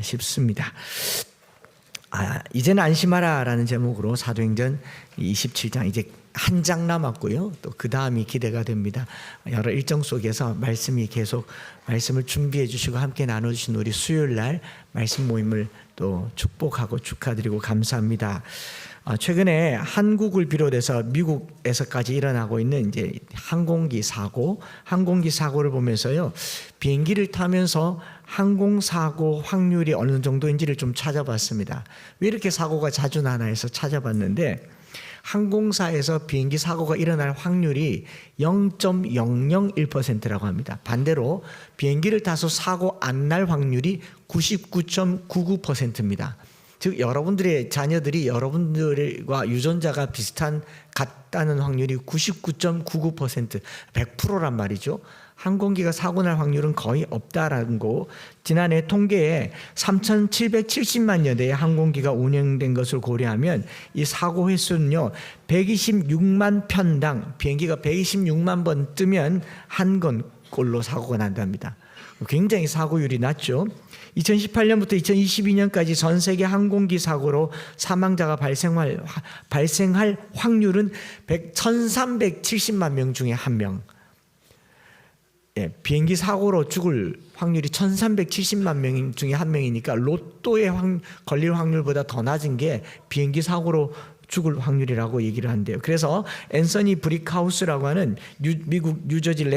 싶습니다. 이제는 안심하라라는 제목으로 사도행전 27장 이제 한 장 남았고요. 또 그 다음이 기대가 됩니다. 여러 일정 속에서 말씀을 준비해 주시고 함께 나눠주신 우리 수요일 날 말씀 모임을 또 축복하고 축하드리고 감사합니다. 최근에 한국을 비롯해서 미국에서까지 일어나고 있는 이제 항공기 사고를 보면서요, 비행기를 타면서 항공사고 확률이 어느 정도인지를 좀 찾아봤습니다. 왜 이렇게 사고가 자주 나나 해서 찾아봤는데, 항공사에서 비행기 사고가 일어날 확률이 0.001%라고 합니다. 반대로 비행기를 타서 사고 안 날 확률이 99.99%입니다. 즉 여러분들의 자녀들이 여러분들과 유전자가 같다는 확률이 99.99%, 100%란 말이죠. 항공기가 사고 날 확률은 거의 없다라는 거. 지난해 통계에 3,770만여 대의 항공기가 운영된 것을 고려하면 이 사고 횟수는요, 126만 편당, 비행기가 126만 번 뜨면 한 건꼴로 사고가 난답니다. 굉장히 사고율이 낮죠. 2018년부터 2022년까지 전 세계 항공기 사고로 사망자가 발생할 확률은 1,370만 명 중에 한 명. 비행기 사고로 죽을 확률이 1,370만 명 중에 한 명이니까 로또에 걸릴 확률보다 더 낮은 게 비행기 사고로 죽을 확률이라고 얘기를 한대요. 그래서 앤서니 브릭하우스라고 하는 미국 뉴저지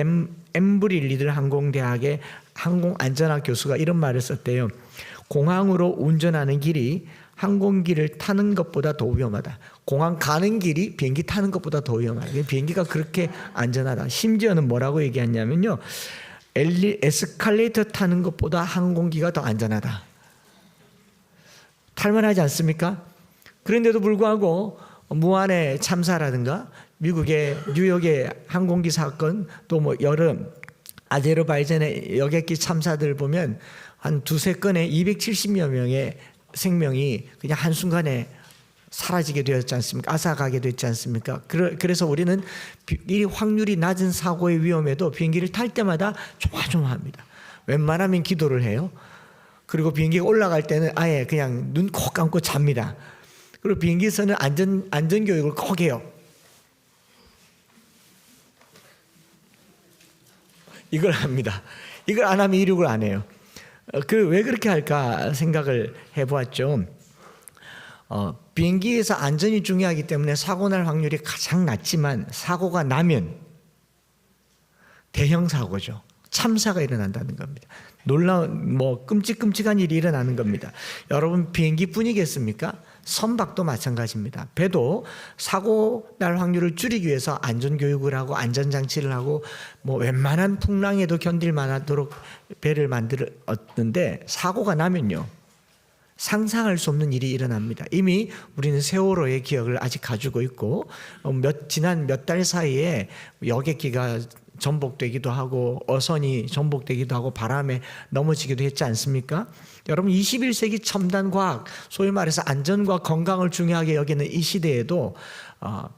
엠브리 리들 항공대학의 항공안전학 교수가 이런 말을 썼대요. 공항으로 운전하는 길이 항공기를 타는 것보다 더 위험하다. 공항 가는 길이 비행기 타는 것보다 더 위험하다. 비행기가 그렇게 안전하다. 심지어는 뭐라고 얘기했냐면요, 에스컬레이터 타는 것보다 항공기가 더 안전하다. 탈만하지 않습니까? 그런데도 불구하고 무한의 참사라든가 미국의 뉴욕의 항공기 사건, 또 뭐 여러 아제르바이잔의 여객기 참사들 보면 한 두세 건에 270여 명의 생명이 그냥 한순간에 사라지게 되었지 않습니까? 앗아가게 됐지 않습니까? 그래서 우리는 이 확률이 낮은 사고의 위험에도 비행기를 탈 때마다 조마조마합니다. 웬만하면 기도를 해요. 그리고 비행기가 올라갈 때는 아예 그냥 눈 콕 감고 잡니다. 그리고 비행기에서는 안전교육을 꼭 해요. 이걸 합니다. 이걸 안 하면 이륙을 안 해요. 왜 그렇게 할까 생각을 해보았죠. 비행기에서 안전이 중요하기 때문에 사고 날 확률이 가장 낮지만 사고가 나면 대형 사고죠. 참사가 일어난다는 겁니다. 놀라운 끔찍한 일이 일어나는 겁니다. 여러분, 비행기뿐이겠습니까? 선박도 마찬가지입니다. 배도 사고 날 확률을 줄이기 위해서 안전교육을 하고 안전장치를 하고 웬만한 풍랑에도 견딜 만하도록 배를 만들었는데, 사고가 나면요, 상상할 수 없는 일이 일어납니다. 이미 우리는 세월호의 기억을 아직 가지고 있고, 지난 몇 달 사이에 여객기가 전복되기도 하고 어선이 전복되기도 하고 바람에 넘어지기도 했지 않습니까? 여러분, 21세기 첨단 과학, 소위 말해서 안전과 건강을 중요하게 여기는 이 시대에도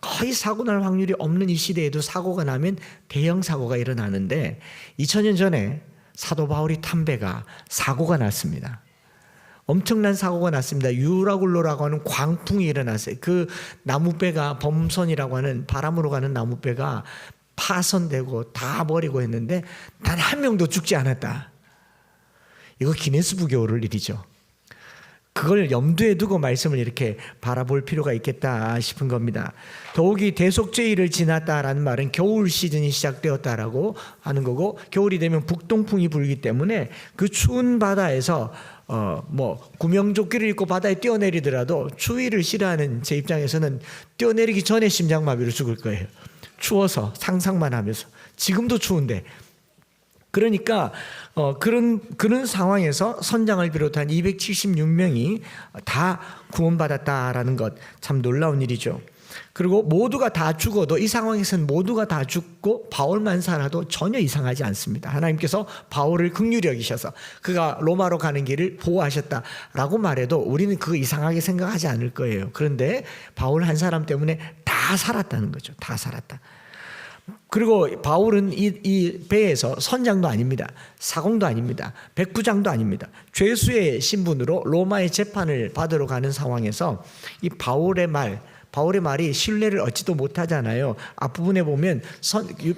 거의 사고 날 확률이 없는 이 시대에도 사고가 나면 대형 사고가 일어나는데, 2000년 전에 사도 바울이 탄 배가 사고가 났습니다. 엄청난 사고가 났습니다. 유라굴로라고 하는 광풍이 일어났어요. 그 나무배가, 범선이라고 하는 바람으로 가는 나무배가 파손되고 다 버리고 했는데 단 한 명도 죽지 않았다. 이거 기네스북에 오를 일이죠. 그걸 염두에 두고 말씀을 이렇게 바라볼 필요가 있겠다 싶은 겁니다. 더욱이 대속죄일을 지났다라는 말은 겨울 시즌이 시작되었다라고 하는 거고, 겨울이 되면 북동풍이 불기 때문에 그 추운 바다에서 구명조끼를 입고 바다에 뛰어내리더라도 추위를 싫어하는 제 입장에서는 뛰어내리기 전에 심장마비로 죽을 거예요. 추워서 상상만 하면서. 지금도 추운데. 그러니까 그런 상황에서 선장을 비롯한 276명이 다 구원받았다라는 것, 참 놀라운 일이죠. 그리고 모두가 다 죽어도, 이 상황에서는 모두가 다 죽고 바울만 살아도 전혀 이상하지 않습니다. 하나님께서 바울을 긍휼히 여기셔서 그가 로마로 가는 길을 보호하셨다라고 말해도 우리는 그거 이상하게 생각하지 않을 거예요. 그런데 바울 한 사람 때문에 다 살았다는 거죠. 다 살았다. 그리고 바울은 이 배에서 선장도 아닙니다. 사공도 아닙니다. 백부장도 아닙니다. 죄수의 신분으로 로마의 재판을 받으러 가는 상황에서 이 바울의 말이 신뢰를 얻지도 못하잖아요. 앞부분에 보면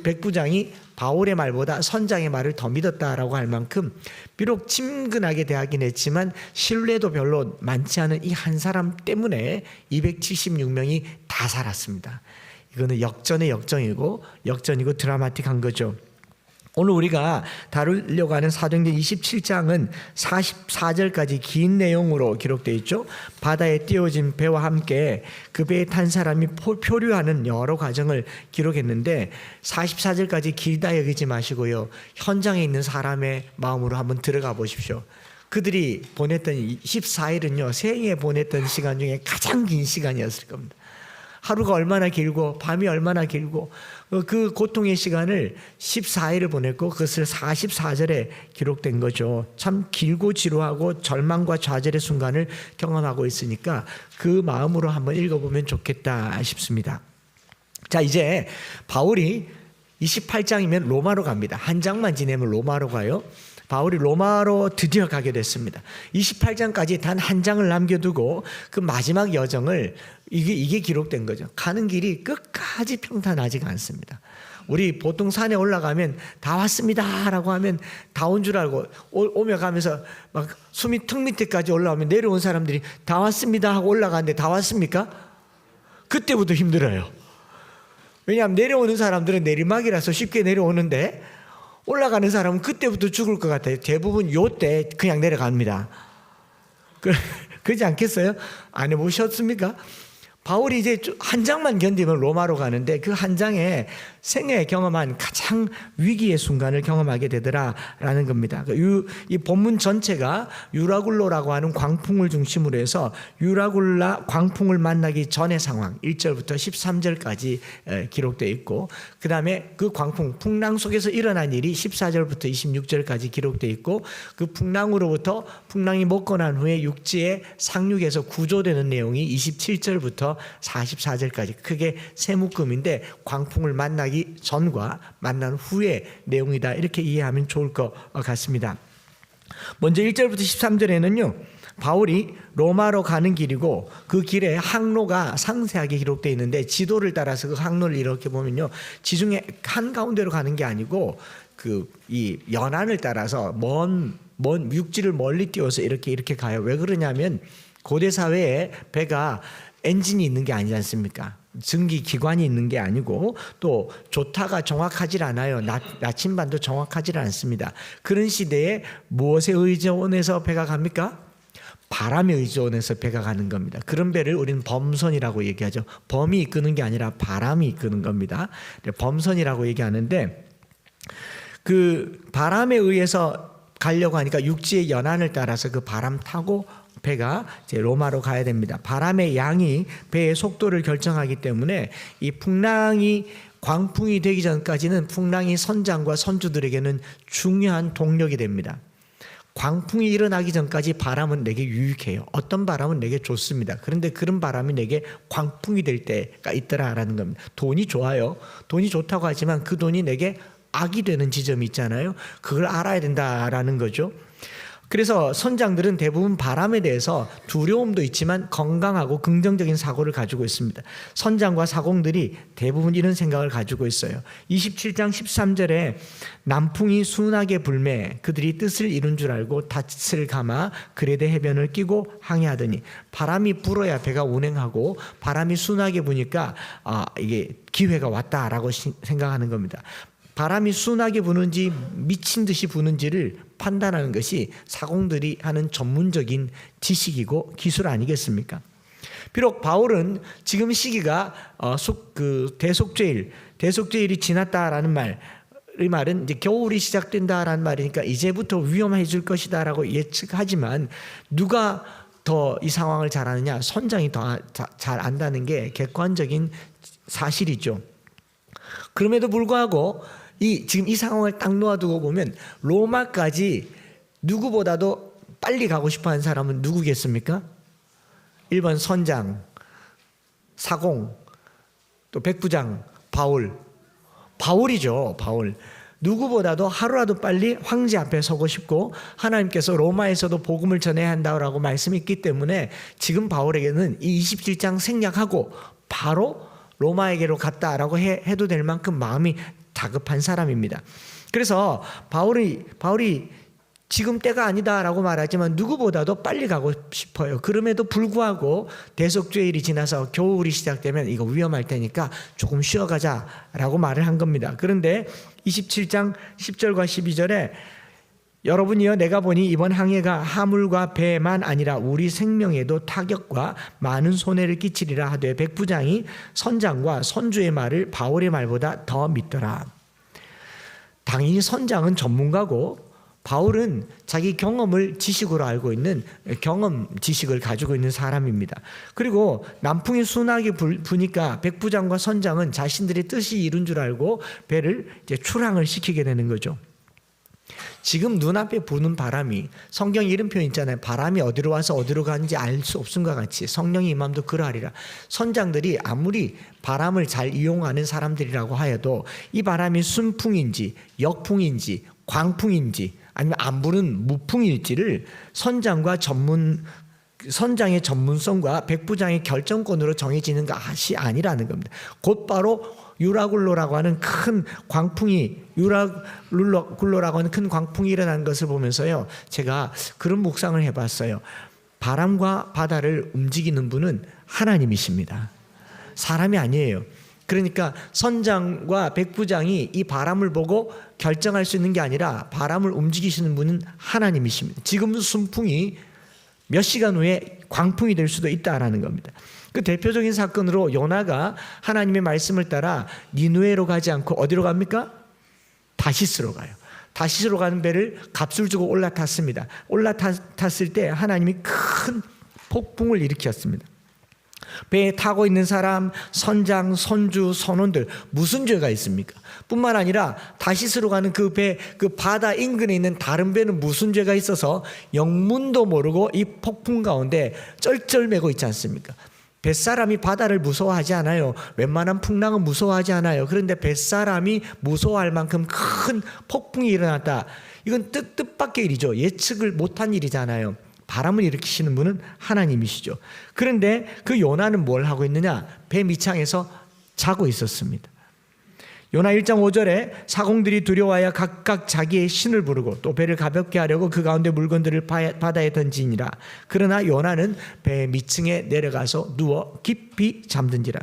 백부장이 바울의 말보다 선장의 말을 더 믿었다라고 할 만큼 비록 친근하게 대하긴 했지만 신뢰도 별로 많지 않은 이 한 사람 때문에 276명이 다 살았습니다. 이거는 역전의 역전이고 드라마틱한 거죠. 오늘 우리가 다루려고 하는 사도행전 27장은 44절까지 긴 내용으로 기록되어 있죠. 바다에 띄워진 배와 함께 그 배에 탄 사람이 표류하는 여러 과정을 기록했는데 44절까지 길다 여기지 마시고요. 현장에 있는 사람의 마음으로 한번 들어가 보십시오. 그들이 보냈던 14일은요. 생애 보냈던 시간 중에 가장 긴 시간이었을 겁니다. 하루가 얼마나 길고 밤이 얼마나 길고 그 고통의 시간을 14일을 보냈고 그것을 44절에 기록된 거죠. 참 길고 지루하고 절망과 좌절의 순간을 경험하고 있으니까 그 마음으로 한번 읽어보면 좋겠다 싶습니다. 자, 이제 바울이 28장이면 로마로 갑니다. 한 장만 지내면 로마로 가요. 바울이 로마로 드디어 가게 됐습니다. 28장까지 단 한 장을 남겨두고 그 마지막 여정을 이게 기록된 거죠. 가는 길이 끝까지 평탄하지가 않습니다. 우리 보통 산에 올라가면 다 왔습니다 라고 하면 다 온 줄 알고 오며 가면서 막 숨이 턱 밑에까지 올라오면 내려온 사람들이 다 왔습니다 하고 올라가는데 다 왔습니까? 그때부터 힘들어요. 왜냐하면 내려오는 사람들은 내리막이라서 쉽게 내려오는데 올라가는 사람은 그때부터 죽을 것 같아요. 대부분 요때 그냥 내려갑니다. 그러지 않겠어요? 안 해보셨습니까? 바울이 이제 한 장만 견디면 로마로 가는데 그 한 장에 생애에 경험한 가장 위기의 순간을 경험하게 되더라라는 겁니다. 이 본문 전체가 유라굴로라고 하는 광풍을 중심으로 해서 유라굴라 광풍을 만나기 전의 상황 1절부터 13절까지 기록되어 있고 그 다음에 그 광풍 풍랑 속에서 일어난 일이 14절부터 26절까지 기록되어 있고 그 풍랑이 먹고 난 후에 육지의 상륙에서 구조되는 내용이 27절부터 44절까지 크게 세 묶음인데 광풍을 만나기 전과 만난 후의 내용이다 이렇게 이해하면 좋을 것 같습니다. 먼저 1절부터 13절에는요 바울이 로마로 가는 길이고 그 길에 항로가 상세하게 기록되어 있는데 지도를 따라서 그 항로를 이렇게 보면요 지중해 한가운데로 가는 게 아니고 이 연안을 따라서 먼 육지를 멀리 띄워서 이렇게 가요. 왜 그러냐면 고대 사회에 배가 엔진이 있는 게 아니지 않습니까? 증기 기관이 있는 게 아니고 또 조타가 정확하지 않아요. 나침반도 정확하지 않습니다. 그런 시대에 무엇에 의존해서 배가 갑니까? 바람에 의존해서 배가 가는 겁니다. 그런 배를 우리는 범선이라고 얘기하죠. 범이 이끄는 게 아니라 바람이 이끄는 겁니다. 범선이라고 얘기하는데 그 바람에 의해서 가려고 하니까 육지의 연안을 따라서 그 바람 타고 배가 이제 로마로 가야 됩니다. 바람의 양이 배의 속도를 결정하기 때문에 이 광풍이 되기 전까지는 풍랑이 선장과 선주들에게는 중요한 동력이 됩니다. 광풍이 일어나기 전까지 바람은 내게 유익해요. 어떤 바람은 내게 좋습니다. 그런데 그런 바람이 내게 광풍이 될 때가 있더라라는 겁니다. 돈이 좋아요. 돈이 좋다고 하지만 그 돈이 내게 악이 되는 지점이 있잖아요. 그걸 알아야 된다라는 거죠. 그래서 선장들은 대부분 바람에 대해서 두려움도 있지만 건강하고 긍정적인 사고를 가지고 있습니다. 선장과 사공들이 대부분 이런 생각을 가지고 있어요. 27장 13절에 남풍이 순하게 불매 그들이 뜻을 이룬 줄 알고 닷을 감아 그레데 해변을 끼고 항해하더니 바람이 불어야 배가 운행하고 바람이 순하게 부니까 이게 기회가 왔다라고 생각하는 겁니다. 바람이 순하게 부는지 미친 듯이 부는지를 판단하는 것이 사공들이 하는 전문적인 지식이고 기술 아니겠습니까? 비록 바울은 지금 시기가 대속죄일이 지났다라는 이 말은 이제 겨울이 시작된다라는 말이니까 이제부터 위험해질 것이다라고 예측하지만 누가 더 이 상황을 잘 아느냐? 선장이 더 잘 안다는 게 객관적인 사실이죠. 그럼에도 불구하고 지금 이 상황을 딱 놓아두고 보면 로마까지 누구보다도 빨리 가고 싶어하는 사람은 누구겠습니까? 1번 선장, 사공, 또 백부장, 바울. 바울이죠. 바울. 누구보다도 하루라도 빨리 황제 앞에 서고 싶고 하나님께서 로마에서도 복음을 전해야 한다고 말씀이 있기 때문에 지금 바울에게는 이 27장 생략하고 바로 로마에게로 갔다라고 해도 될 만큼 마음이 다급한 사람입니다. 그래서 바울이 지금 때가 아니다라고 말하지만 누구보다도 빨리 가고 싶어요. 그럼에도 불구하고 대속죄일이 지나서 겨울이 시작되면 이거 위험할 테니까 조금 쉬어가자라고 말을 한 겁니다. 그런데 27장 10절과 12절에 여러분이여 내가 보니 이번 항해가 하물과 배만 아니라 우리 생명에도 타격과 많은 손해를 끼치리라 하되 백부장이 선장과 선주의 말을 바울의 말보다 더 믿더라. 당연히 선장은 전문가고 바울은 자기 경험을 지식으로 알고 있는 경험 지식을 가지고 있는 사람입니다. 그리고 남풍이 순하게 부니까 백부장과 선장은 자신들의 뜻이 이룬 줄 알고 배를 이제 출항을 시키게 되는 거죠. 지금 눈앞에 부는 바람이 성경에 이런 표현 있잖아요. 바람이 어디로 와서 어디로 가는지 알 수 없음과 같이 성령의 임함도 그러하리라. 선장들이 아무리 바람을 잘 이용하는 사람들이라고 하여도 이 바람이 순풍인지 역풍인지 광풍인지 아니면 안 부는 무풍일지를 선장의 전문성과 백부장의 결정권으로 정해지는 것이 아니라는 겁니다. 곧바로 유라굴로라고 하는 큰 광풍이 유라굴로라고 하는 큰 광풍이 일어나는 것을 보면서요, 제가 그런 묵상을 해봤어요. 바람과 바다를 움직이는 분은 하나님이십니다. 사람이 아니에요. 그러니까 선장과 백부장이 이 바람을 보고 결정할 수 있는 게 아니라 바람을 움직이시는 분은 하나님이십니다. 지금은 순풍이 몇 시간 후에 광풍이 될 수도 있다라는 겁니다. 그 대표적인 사건으로 요나가 하나님의 말씀을 따라 니느웨로 가지 않고 어디로 갑니까? 다시스로 가요. 다시스로 가는 배를 값을 주고 올라탔습니다. 올라탔을 때 하나님이 큰 폭풍을 일으켰습니다. 배에 타고 있는 사람, 선장, 선주, 선원들 무슨 죄가 있습니까? 뿐만 아니라 다시스로 가는 그 배, 그 바다 인근에 있는 다른 배는 무슨 죄가 있어서 영문도 모르고 이 폭풍 가운데 쩔쩔매고 있지 않습니까? 뱃사람이 바다를 무서워하지 않아요. 웬만한 풍랑은 무서워하지 않아요. 그런데 뱃사람이 무서워할 만큼 큰 폭풍이 일어났다. 이건 뜻밖의 일이죠. 예측을 못한 일이잖아요. 바람을 일으키시는 분은 하나님이시죠. 그런데 그 요나는 뭘 하고 있느냐? 배 밑창에서 자고 있었습니다. 요나 1장 5절에 사공들이 두려워하여 각각 자기의 신을 부르고 또 배를 가볍게 하려고 그 가운데 물건들을 바다에 던지니라. 그러나 요나는 배 밑층에 내려가서 누워 깊이 잠든지라.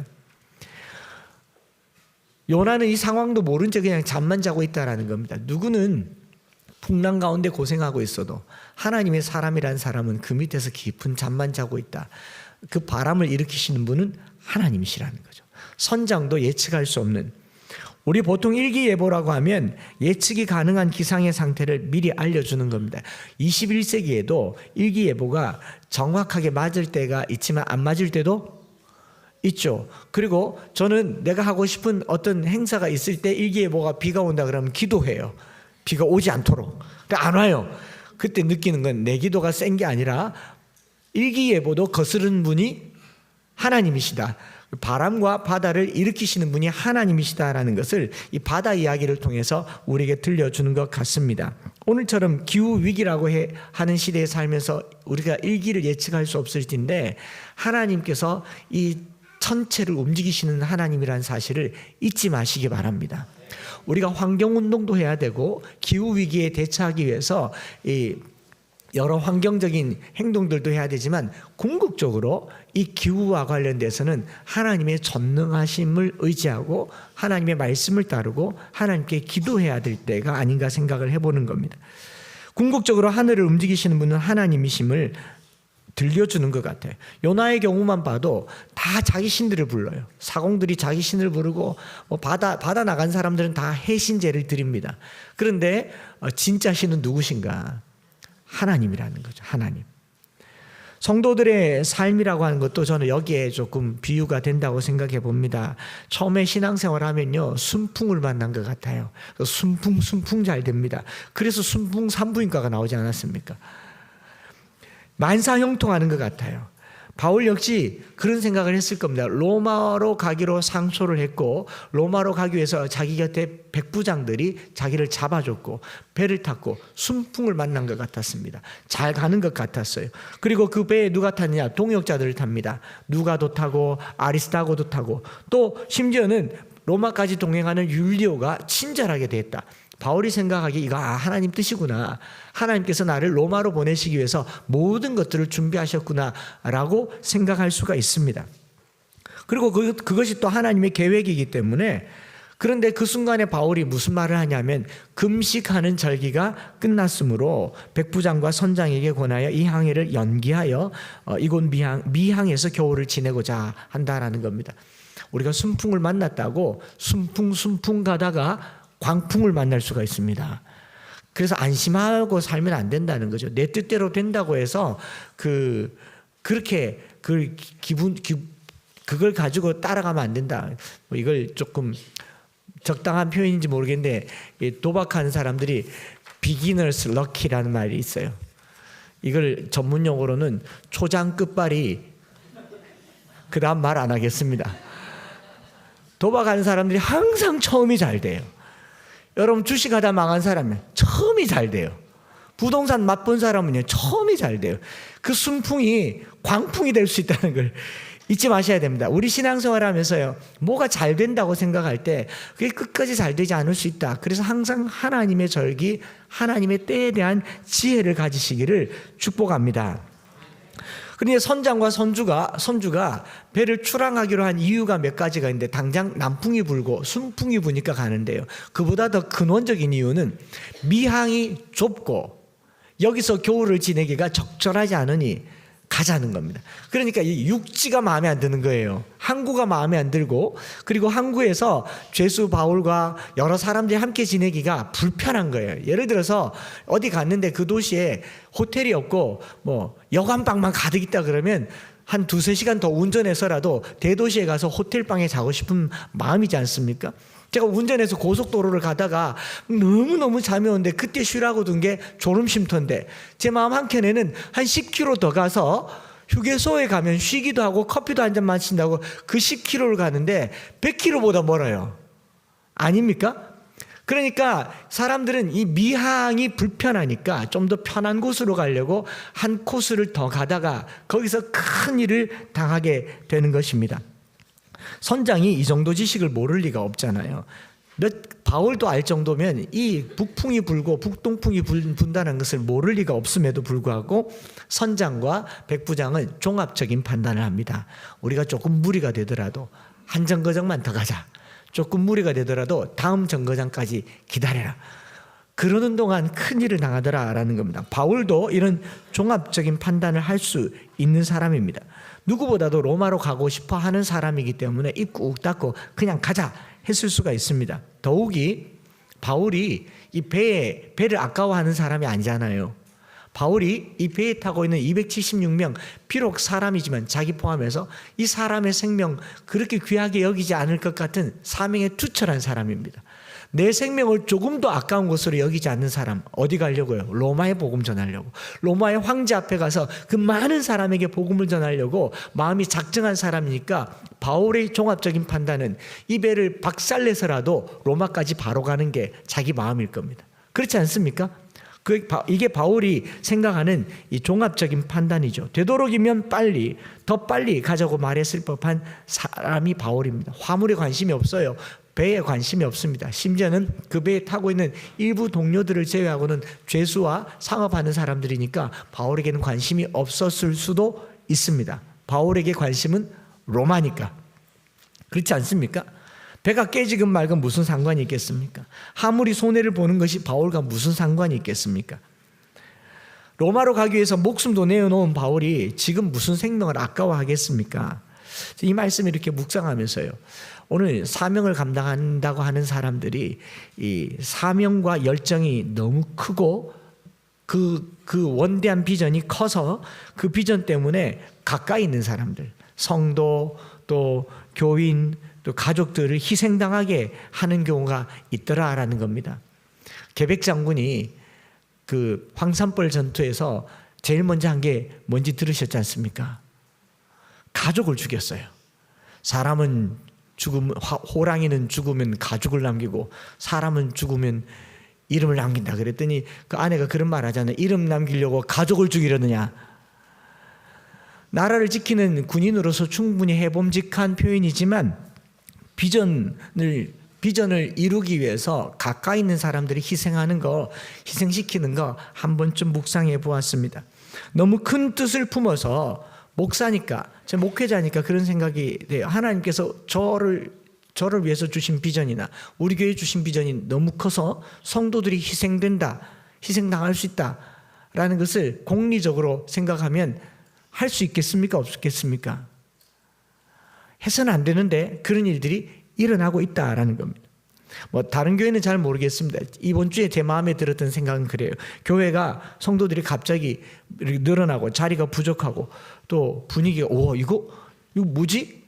요나는 이 상황도 모른 채 그냥 잠만 자고 있다라는 겁니다. 누구는 풍랑 가운데 고생하고 있어도 하나님의 사람이란 사람은 그 밑에서 깊은 잠만 자고 있다. 그 바람을 일으키시는 분은 하나님이시라는 거죠. 선장도 예측할 수 없는, 우리 보통 일기예보라고 하면 예측이 가능한 기상의 상태를 미리 알려주는 겁니다. 21세기에도 일기예보가 정확하게 맞을 때가 있지만 안 맞을 때도 있죠. 그리고 저는 내가 하고 싶은 어떤 행사가 있을 때 일기예보가 비가 온다 그러면 기도해요. 비가 오지 않도록. 안 와요. 그때 느끼는 건 내 기도가 센 게 아니라 일기예보도 거스르는 분이 하나님이시다. 바람과 바다를 일으키시는 분이 하나님이시다라는 것을 이 바다 이야기를 통해서 우리에게 들려주는 것 같습니다. 오늘처럼 기후위기라고 하는 시대에 살면서 우리가 일기를 예측할 수 없을 텐데 하나님께서 이 천체를 움직이시는 하나님이라는 사실을 잊지 마시기 바랍니다. 우리가 환경운동도 해야 되고 기후위기에 대처하기 위해서 이 여러 환경적인 행동들도 해야 되지만 궁극적으로 이 기후와 관련돼서는 하나님의 전능하심을 의지하고 하나님의 말씀을 따르고 하나님께 기도해야 될 때가 아닌가 생각을 해보는 겁니다. 궁극적으로 하늘을 움직이시는 분은 하나님이심을 들려주는 것 같아요. 요나의 경우만 봐도 다 자기 신들을 불러요. 사공들이 자기 신을 부르고 바다 나간 사람들은 다 해신제를 드립니다. 그런데 진짜 신은 누구신가? 하나님이라는 거죠. 하나님. 성도들의 삶이라고 하는 것도 저는 여기에 조금 비유가 된다고 생각해 봅니다. 처음에 신앙생활 하면요, 순풍을 만난 것 같아요. 순풍 잘 됩니다. 그래서 순풍 산부인과가 나오지 않았습니까? 만사형통하는 것 같아요. 바울 역시 그런 생각을 했을 겁니다. 로마로 가기로 상소를 했고 로마로 가기 위해서 자기 곁에 백부장들이 자기를 잡아줬고 배를 탔고 순풍을 만난 것 같았습니다. 잘 가는 것 같았어요. 그리고 그 배에 누가 탔느냐? 동역자들을 탑니다. 누가도 타고 아리스타고도 타고 또 심지어는 로마까지 동행하는 율리오가 친절하게 됐다. 바울이 생각하기에 이거 하나님 뜻이구나. 하나님께서 나를 로마로 보내시기 위해서 모든 것들을 준비하셨구나 라고 생각할 수가 있습니다. 그리고 그것이 또 하나님의 계획이기 때문에 그런데 그 순간에 바울이 무슨 말을 하냐면 금식하는 절기가 끝났으므로 백부장과 선장에게 권하여 이 항해를 연기하여 이곳 미항에서 겨울을 지내고자 한다라는 겁니다. 우리가 순풍을 만났다고 순풍 가다가 광풍을 만날 수가 있습니다. 그래서 안심하고 살면 안 된다는 거죠. 내 뜻대로 된다고 해서 그렇게 그걸 가지고 따라가면 안 된다. 이걸 조금 적당한 표현인지 모르겠는데 도박하는 사람들이 비기너스 럭키라는 말이 있어요. 이걸 전문 용어로는 초장 끝발이 그 다음 말 안 하겠습니다. 도박하는 사람들이 항상 처음이 잘 돼요. 여러분 주식하다 망한 사람은 처음이 잘 돼요. 부동산 맛본 사람은요 처음이 잘 돼요. 그 순풍이 광풍이 될 수 있다는 걸 잊지 마셔야 됩니다. 우리 신앙생활 하면서요 뭐가 잘 된다고 생각할 때 그게 끝까지 잘 되지 않을 수 있다. 그래서 항상 하나님의 절기, 하나님의 때에 대한 지혜를 가지시기를 축복합니다. 그런데 선장과 선주가 배를 출항하기로 한 이유가 몇 가지가 있는데 당장 남풍이 불고 순풍이 부니까 가는데요. 그보다 더 근원적인 이유는 미항이 좁고 여기서 겨울을 지내기가 적절하지 않으니 가자는 겁니다. 그러니까 이 육지가 마음에 안 드는 거예요. 항구가 마음에 안 들고 그리고 항구에서 죄수 바울과 여러 사람들이 함께 지내기가 불편한 거예요. 예를 들어서 어디 갔는데 그 도시에 호텔이 없고 뭐 여관방만 가득 있다 그러면 한 2-3시간 더 운전해서라도 대도시에 가서 호텔방에 자고 싶은 마음이지 않습니까? 제가 운전해서 고속도로를 가다가 너무너무 잠이 오는데 그때 쉬라고 둔 게 졸음쉼터인데 제 마음 한켠에는 한 10km 더 가서 휴게소에 가면 쉬기도 하고 커피도 한 잔 마신다고 그 10km를 가는데 100km보다 멀어요. 아닙니까? 그러니까 사람들은 이 미항이 불편하니까 좀 더 편한 곳으로 가려고 한 코스를 더 가다가 거기서 큰 일을 당하게 되는 것입니다. 선장이 이 정도 지식을 모를 리가 없잖아요. 바울도 알 정도면 이 북풍이 불고 북동풍이 분다는 것을 모를 리가 없음에도 불구하고 선장과 백부장은 종합적인 판단을 합니다. 우리가 조금 무리가 되더라도 한 정거장만 더 가자. 조금 무리가 되더라도 다음 정거장까지 기다려라. 그러는 동안 큰일을 당하더라라는 겁니다. 바울도 이런 종합적인 판단을 할 수 있는 사람입니다. 누구보다도 로마로 가고 싶어 하는 사람이기 때문에 입 꾹 닫고 그냥 가자 했을 수가 있습니다. 더욱이 바울이 이 배를 아까워하는 사람이 아니잖아요. 바울이 이 배에 타고 있는 276명, 비록 사람이지만 자기 포함해서 이 사람의 생명 그렇게 귀하게 여기지 않을 것 같은 사명에 투철한 사람입니다. 내 생명을 조금도 아까운 것으로 여기지 않는 사람, 어디 가려고요? 로마에 복음 전하려고. 로마의 황제 앞에 가서 그 많은 사람에게 복음을 전하려고 마음이 작정한 사람이니까 바울의 종합적인 판단은 이 배를 박살내서라도 로마까지 바로 가는 게 자기 마음일 겁니다. 그렇지 않습니까? 이게 바울이 생각하는 이 종합적인 판단이죠. 되도록이면 더 빨리 가자고 말했을 법한 사람이 바울입니다. 화물에 관심이 없어요. 배에 관심이 없습니다. 심지어는 그 배에 타고 있는 일부 동료들을 제외하고는 죄수와 상업하는 사람들이니까 바울에게는 관심이 없었을 수도 있습니다. 바울에게 관심은 로마니까. 그렇지 않습니까? 배가 깨지건 말건 무슨 상관이 있겠습니까? 화물이 손해를 보는 것이 바울과 무슨 상관이 있겠습니까? 로마로 가기 위해서 목숨도 내어놓은 바울이 지금 무슨 생명을 아까워하겠습니까? 이 말씀을 이렇게 묵상하면서요. 오늘 사명을 감당한다고 하는 사람들이 이 사명과 열정이 너무 크고 그 원대한 비전이 커서 그 비전 때문에 가까이 있는 사람들, 성도 또 교인 또 가족들을 희생당하게 하는 경우가 있더라라는 겁니다. 계백 장군이 그 황산벌 전투에서 제일 먼저 한 게 뭔지 들으셨지 않습니까? 가족을 죽였어요. 사람은 호랑이는 죽으면 가죽을 남기고 사람은 죽으면 이름을 남긴다 그랬더니 그 아내가 그런 말 하잖아요. 이름 남기려고 가족을 죽이려느냐. 나라를 지키는 군인으로서 충분히 해봄직한 표현이지만 비전을 이루기 위해서 가까이 있는 사람들이 희생시키는 거 한 번쯤 묵상해 보았습니다. 너무 큰 뜻을 품어서 목사니까, 제 목회자니까 그런 생각이 돼요. 하나님께서 저를 위해서 주신 비전이나 우리 교회 주신 비전이 너무 커서 성도들이 희생당할 수 있다라는 것을 공리적으로 생각하면 할 수 있겠습니까? 없겠습니까? 해서는 안 되는데 그런 일들이 일어나고 있다라는 겁니다. 다른 교회는 잘 모르겠습니다. 이번 주에 제 마음에 들었던 생각은 그래요. 교회가 성도들이 갑자기 늘어나고 자리가 부족하고 또 분위기가 이거 뭐지?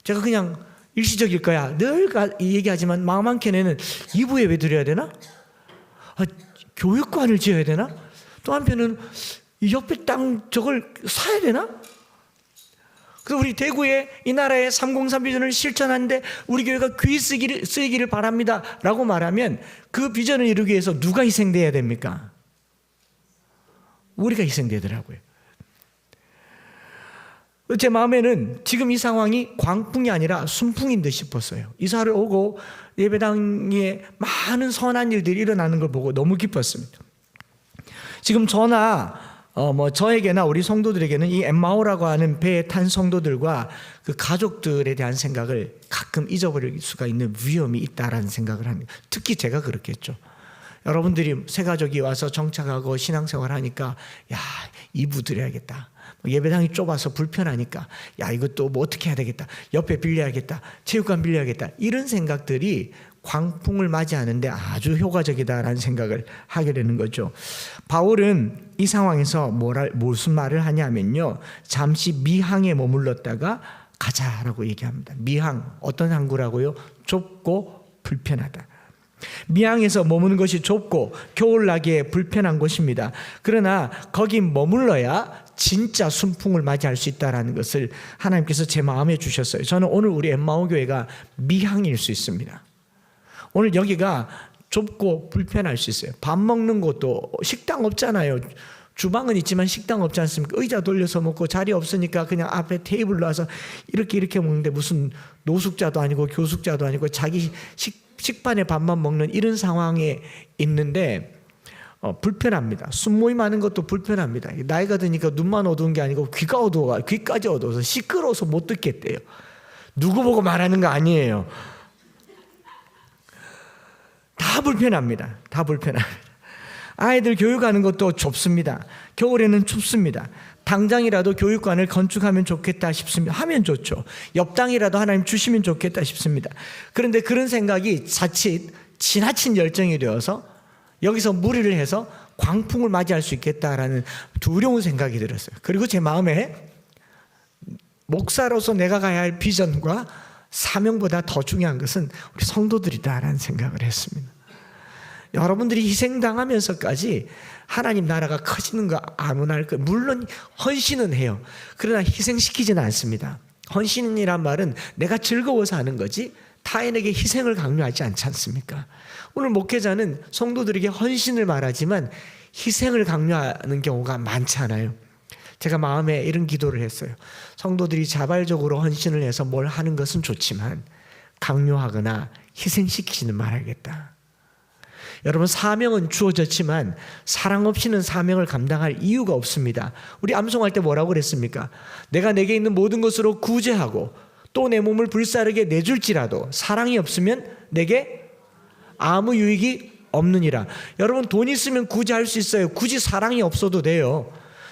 제가 그냥 일시적일 거야 늘 얘기하지만 마음 한켠에는 이부에 왜 드려야 되나? 교육관을 지어야 되나? 또 한편은 이 옆에 땅 저걸 사야 되나? 그래서 우리 대구에 이 나라의 303 비전을 실천하는데 우리 교회가 귀 쓰이기를 바랍니다 라고 말하면 그 비전을 이루기 위해서 누가 희생돼야 됩니까? 우리가 희생되더라고요. 제 마음에는 지금 이 상황이 광풍이 아니라 순풍인 듯 싶었어요. 이사를 오고 예배당에 많은 선한 일들이 일어나는 걸 보고 너무 기뻤습니다. 지금 저에게나 우리 성도들에게는 이 엠마오라고 하는 배에 탄 성도들과 그 가족들에 대한 생각을 가끔 잊어버릴 수가 있는 위험이 있다라는 생각을 합니다. 특히 제가 그렇겠죠. 여러분들이 새 가족이 와서 정착하고 신앙생활 하니까 이부 드려야겠다. 예배당이 좁아서 불편하니까 이것도 어떻게 해야 되겠다. 옆에 빌려야겠다. 체육관 빌려야겠다. 이런 생각들이 광풍을 맞이하는데 아주 효과적이다라는 생각을 하게 되는 거죠. 바울은 이 상황에서 무슨 말을 하냐면요. 잠시 미항에 머물렀다가 가자라고 얘기합니다. 미항, 어떤 항구라고요? 좁고 불편하다. 미항에서 머무는 것이 좁고 겨울나기에 불편한 곳입니다. 그러나 거기 머물러야 진짜 순풍을 맞이할 수 있다는 것을 하나님께서 제 마음에 주셨어요. 저는 오늘 우리 엠마오 교회가 미항일 수 있습니다. 오늘 여기가 좁고 불편할 수 있어요. 밥 먹는 것도 식당 없잖아요. 주방은 있지만 식당 없지 않습니까? 의자 돌려서 먹고 자리 없으니까 그냥 앞에 테이블로 와서 이렇게 먹는데 무슨 노숙자도 아니고 교숙자도 아니고 자기 식판에 밥만 먹는 이런 상황에 있는데 불편합니다. 숨모임 하는 것도 불편합니다. 나이가 드니까 눈만 어두운 게 아니고 귀까지 어두워서 시끄러워서 못 듣겠대요. 누구 보고 말하는 거 아니에요. 다 불편합니다. 다 불편합니다. 아이들 교육하는 것도 좁습니다. 겨울에는 춥습니다. 당장이라도 교육관을 건축하면 좋겠다 싶습니다. 하면 좋죠. 옆 땅이라도 하나님 주시면 좋겠다 싶습니다. 그런데 그런 생각이 자칫 지나친 열정이 되어서 여기서 무리를 해서 광풍을 맞이할 수 있겠다라는 두려운 생각이 들었어요. 그리고 제 마음에 목사로서 내가 가야 할 비전과 사명보다 더 중요한 것은 우리 성도들이다라는 생각을 했습니다. 여러분들이 희생당하면서까지 하나님 나라가 커지는 거 안 원할 거예요. 물론 헌신은 해요. 그러나 희생시키지는 않습니다. 헌신이란 말은 내가 즐거워서 하는 거지 타인에게 희생을 강요하지 않지 않습니까? 오늘 목회자는 성도들에게 헌신을 말하지만 희생을 강요하는 경우가 많지 않아요. 제가 마음에 이런 기도를 했어요. 성도들이 자발적으로 헌신을 해서 뭘 하는 것은 좋지만 강요하거나 희생시키지는 말아야겠다. 여러분, 사명은 주어졌지만 사랑 없이는 사명을 감당할 이유가 없습니다. 우리 암송할 때 뭐라고 그랬습니까? 내가 내게 있는 모든 것으로 구제하고 또 내 몸을 불사르게 내줄지라도 사랑이 없으면 내게 아무 유익이 없느니라. 여러분, 돈 있으면 구제할 수 있어요. 굳이 사랑이 없어도 돼요.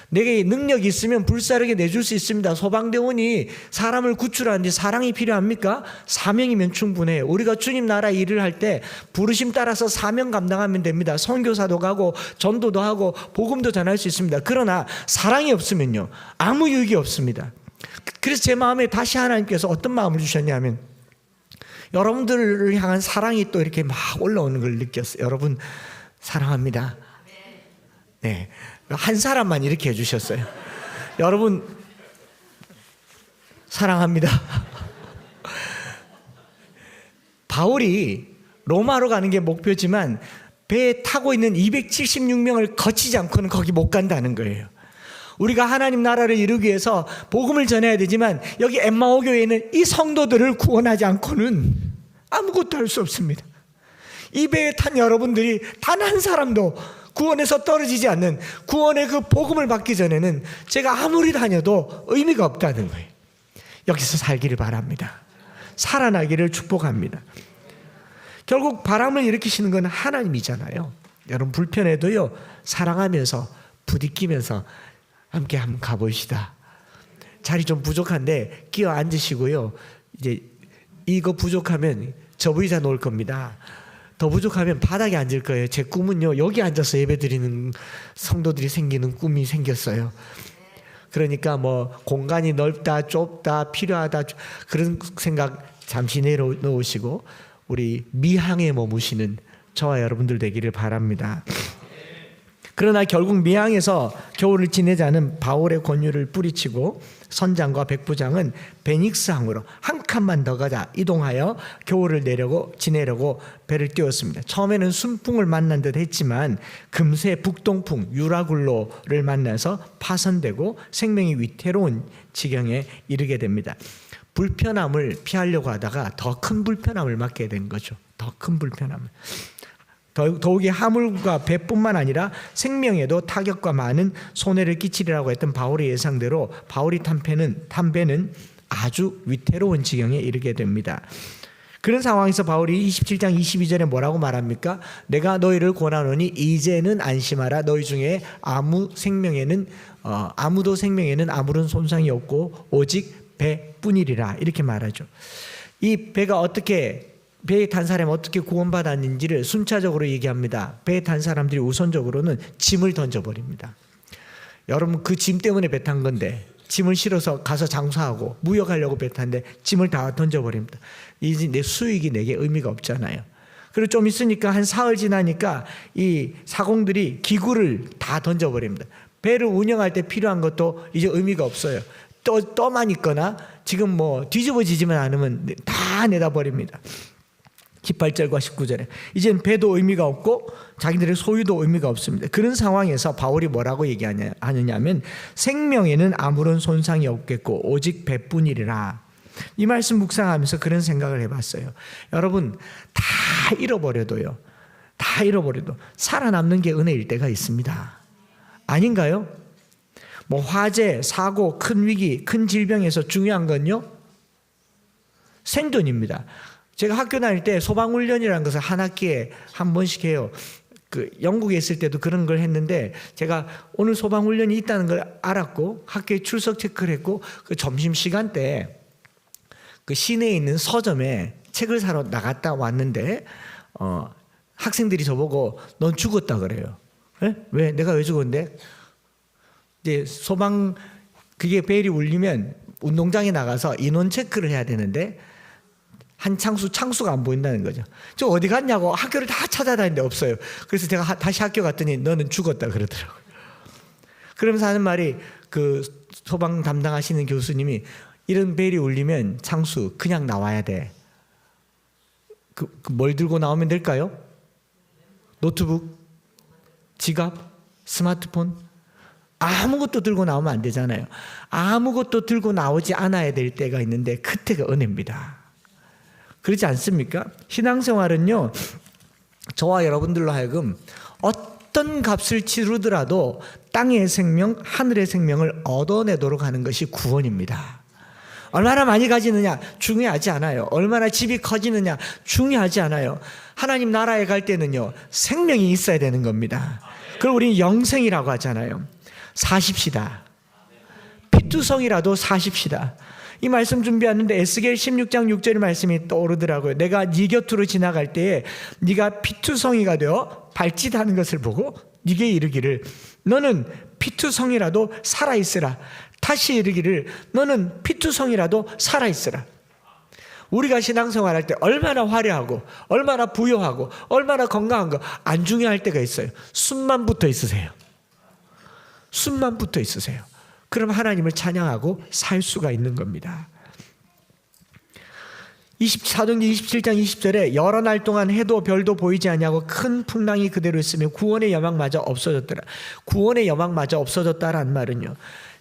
내게 능력이 있으면 불사르게 내줄 수 있습니다. 소방대원이 사람을 구출하는데 사랑이 필요합니까? 사명이면 충분해요. 우리가 주님 나라 일을 할 때 부르심 따라서 사명 감당하면 됩니다. 선교사도 가고 전도도 하고 복음도 전할 수 있습니다. 그러나 사랑이 없으면요, 아무 유익이 없습니다. 그래서 제 마음에 다시 하나님께서 어떤 마음을 주셨냐면 여러분들을 향한 사랑이 또 이렇게 막 올라오는 걸 느꼈어요. 여러분 사랑합니다. 네, 한 사람만 이렇게 해주셨어요. 여러분 사랑합니다. 바울이 로마로 가는 게 목표지만 배에 타고 있는 276명을 거치지 않고는 거기 못 간다는 거예요. 우리가 하나님 나라를 이루기 위해서 복음을 전해야 되지만 여기 엠마오 교회는 이 성도들을 구원하지 않고는 아무것도 할 수 없습니다. 이 배에 탄 여러분들이 단 한 사람도 구원에서 떨어지지 않는 구원의 그 복음을 받기 전에는 제가 아무리 다녀도 의미가 없다는 거예요. 여기서 살기를 바랍니다. 살아나기를 축복합니다. 결국 바람을 일으키시는 건 하나님이잖아요. 여러분 불편해도요, 사랑하면서 부딪히면서 함께 한번 가보시다. 자리 좀 부족한데 끼어 앉으시고요. 이제 이거 부족하면 접의자 놓을 겁니다. 더 부족하면 바닥에 앉을 거예요. 제 꿈은요, 여기 앉아서 예배 드리는 성도들이 생기는 꿈이 생겼어요. 그러니까 뭐 공간이 넓다, 좁다, 필요하다 그런 생각 잠시 내려놓으시고 우리 미항에 머무시는 저와 여러분들 되기를 바랍니다. 그러나 결국 미항에서 겨울을 지내자는 바울의 권유를 뿌리치고 선장과 백부장은 베닉스항으로 한 칸만 더 가자 이동하여 겨울을 지내려고 배를 띄웠습니다. 처음에는 순풍을 만난 듯 했지만 금세 북동풍 유라굴로를 만나서 파손되고 생명이 위태로운 지경에 이르게 됩니다. 불편함을 피하려고 하다가 더 큰 불편함을 맞게 된 거죠. 더 큰 불편함을. 더욱이 화물과 배뿐만 아니라 생명에도 타격과 많은 손해를 끼치리라고 했던 바울의 예상대로 바울이 탄 배는 아주 위태로운 지경에 이르게 됩니다. 그런 상황에서 바울이 27장 22절에 뭐라고 말합니까? 내가 너희를 권하노니 이제는 안심하라. 너희 중에 아무도 생명에는 아무런 손상이 없고 오직 배뿐이리라. 이렇게 말하죠. 이 배에 탄 사람이 어떻게 구원받았는지를 순차적으로 얘기합니다. 배에 탄 사람들이 우선적으로는 짐을 던져버립니다. 여러분 그 짐 때문에 배 탄 건데 짐을 실어서 가서 장사하고 무역하려고 배 탄데 짐을 다 던져버립니다. 이제 내 수익이 내게 의미가 없잖아요. 그리고 좀 있으니까 한 사흘 지나니까 이 사공들이 기구를 다 던져버립니다. 배를 운영할 때 필요한 것도 이제 의미가 없어요. 떠만 있거나 지금 뭐 뒤집어지지만 않으면 다 내다 버립니다. 18절과 19절에 이젠 배도 의미가 없고 자기들의 소유도 의미가 없습니다. 그런 상황에서 바울이 뭐라고 얘기하느냐면 생명에는 아무런 손상이 없겠고 오직 배뿐이리라. 이 말씀 묵상하면서 그런 생각을 해봤어요. 여러분 다 잃어버려도 살아남는 게 은혜일 때가 있습니다. 아닌가요? 뭐 화재, 사고, 큰 위기, 큰 질병에서 중요한 건요 생존입니다. 제가 학교 다닐 때 소방훈련이라는 것을 한 학기에 한 번씩 해요. 그 영국에 있을 때도 그런 걸 했는데 제가 오늘 소방훈련이 있다는 걸 알았고 학교에 출석 체크를 했고 그 점심시간 때 그 시내에 있는 서점에 책을 사러 나갔다 왔는데 학생들이 저보고 넌 죽었다 그래요. 에? 왜? 내가 왜 죽었는데? 이제 그게 벨이 울리면 운동장에 나가서 인원 체크를 해야 되는데 한 창수가 안 보인다는 거죠. 저 어디 갔냐고 학교를 다 찾아다니는데 없어요. 그래서 제가 다시 학교 갔더니 너는 죽었다 그러더라고요. 그러면서 하는 말이 그 소방 담당하시는 교수님이 이런 벨이 울리면 창수 그냥 나와야 돼. 뭘 들고 나오면 될까요? 노트북, 지갑, 스마트폰 아무것도 들고 나오면 안 되잖아요. 아무것도 들고 나오지 않아야 될 때가 있는데 그때가 은혜입니다. 그렇지 않습니까? 신앙생활은요 저와 여러분들로 하여금 어떤 값을 치르더라도 땅의 생명, 하늘의 생명을 얻어내도록 하는 것이 구원입니다. 얼마나 많이 가지느냐 중요하지 않아요. 얼마나 집이 커지느냐 중요하지 않아요. 하나님 나라에 갈 때는요 생명이 있어야 되는 겁니다. 그걸 우리는 영생이라고 하잖아요. 사십시다. 피투성이라도 사십시다. 이 말씀 준비하는데 에스겔 16장 6절의 말씀이 떠오르더라고요. 내가 네 곁으로 지나갈 때에 네가 피투성이가 되어 발짓하는 것을 보고 네게 이르기를 너는 피투성이라도 살아있으라. 다시 이르기를 너는 피투성이라도 살아있으라. 우리가 신앙생활할 때 얼마나 화려하고 얼마나 부유하고 얼마나 건강한 거 안 중요할 때가 있어요. 숨만 붙어 있으세요. 숨만 붙어 있으세요. 그럼 하나님을 찬양하고 살 수가 있는 겁니다. 사도행전 27장 20절에 여러 날 동안 해도 별도 보이지 아니하고 큰 풍랑이 그대로 있으며 구원의 여망마저 없어졌더라. 구원의 여망마저 없어졌다라는 말은요,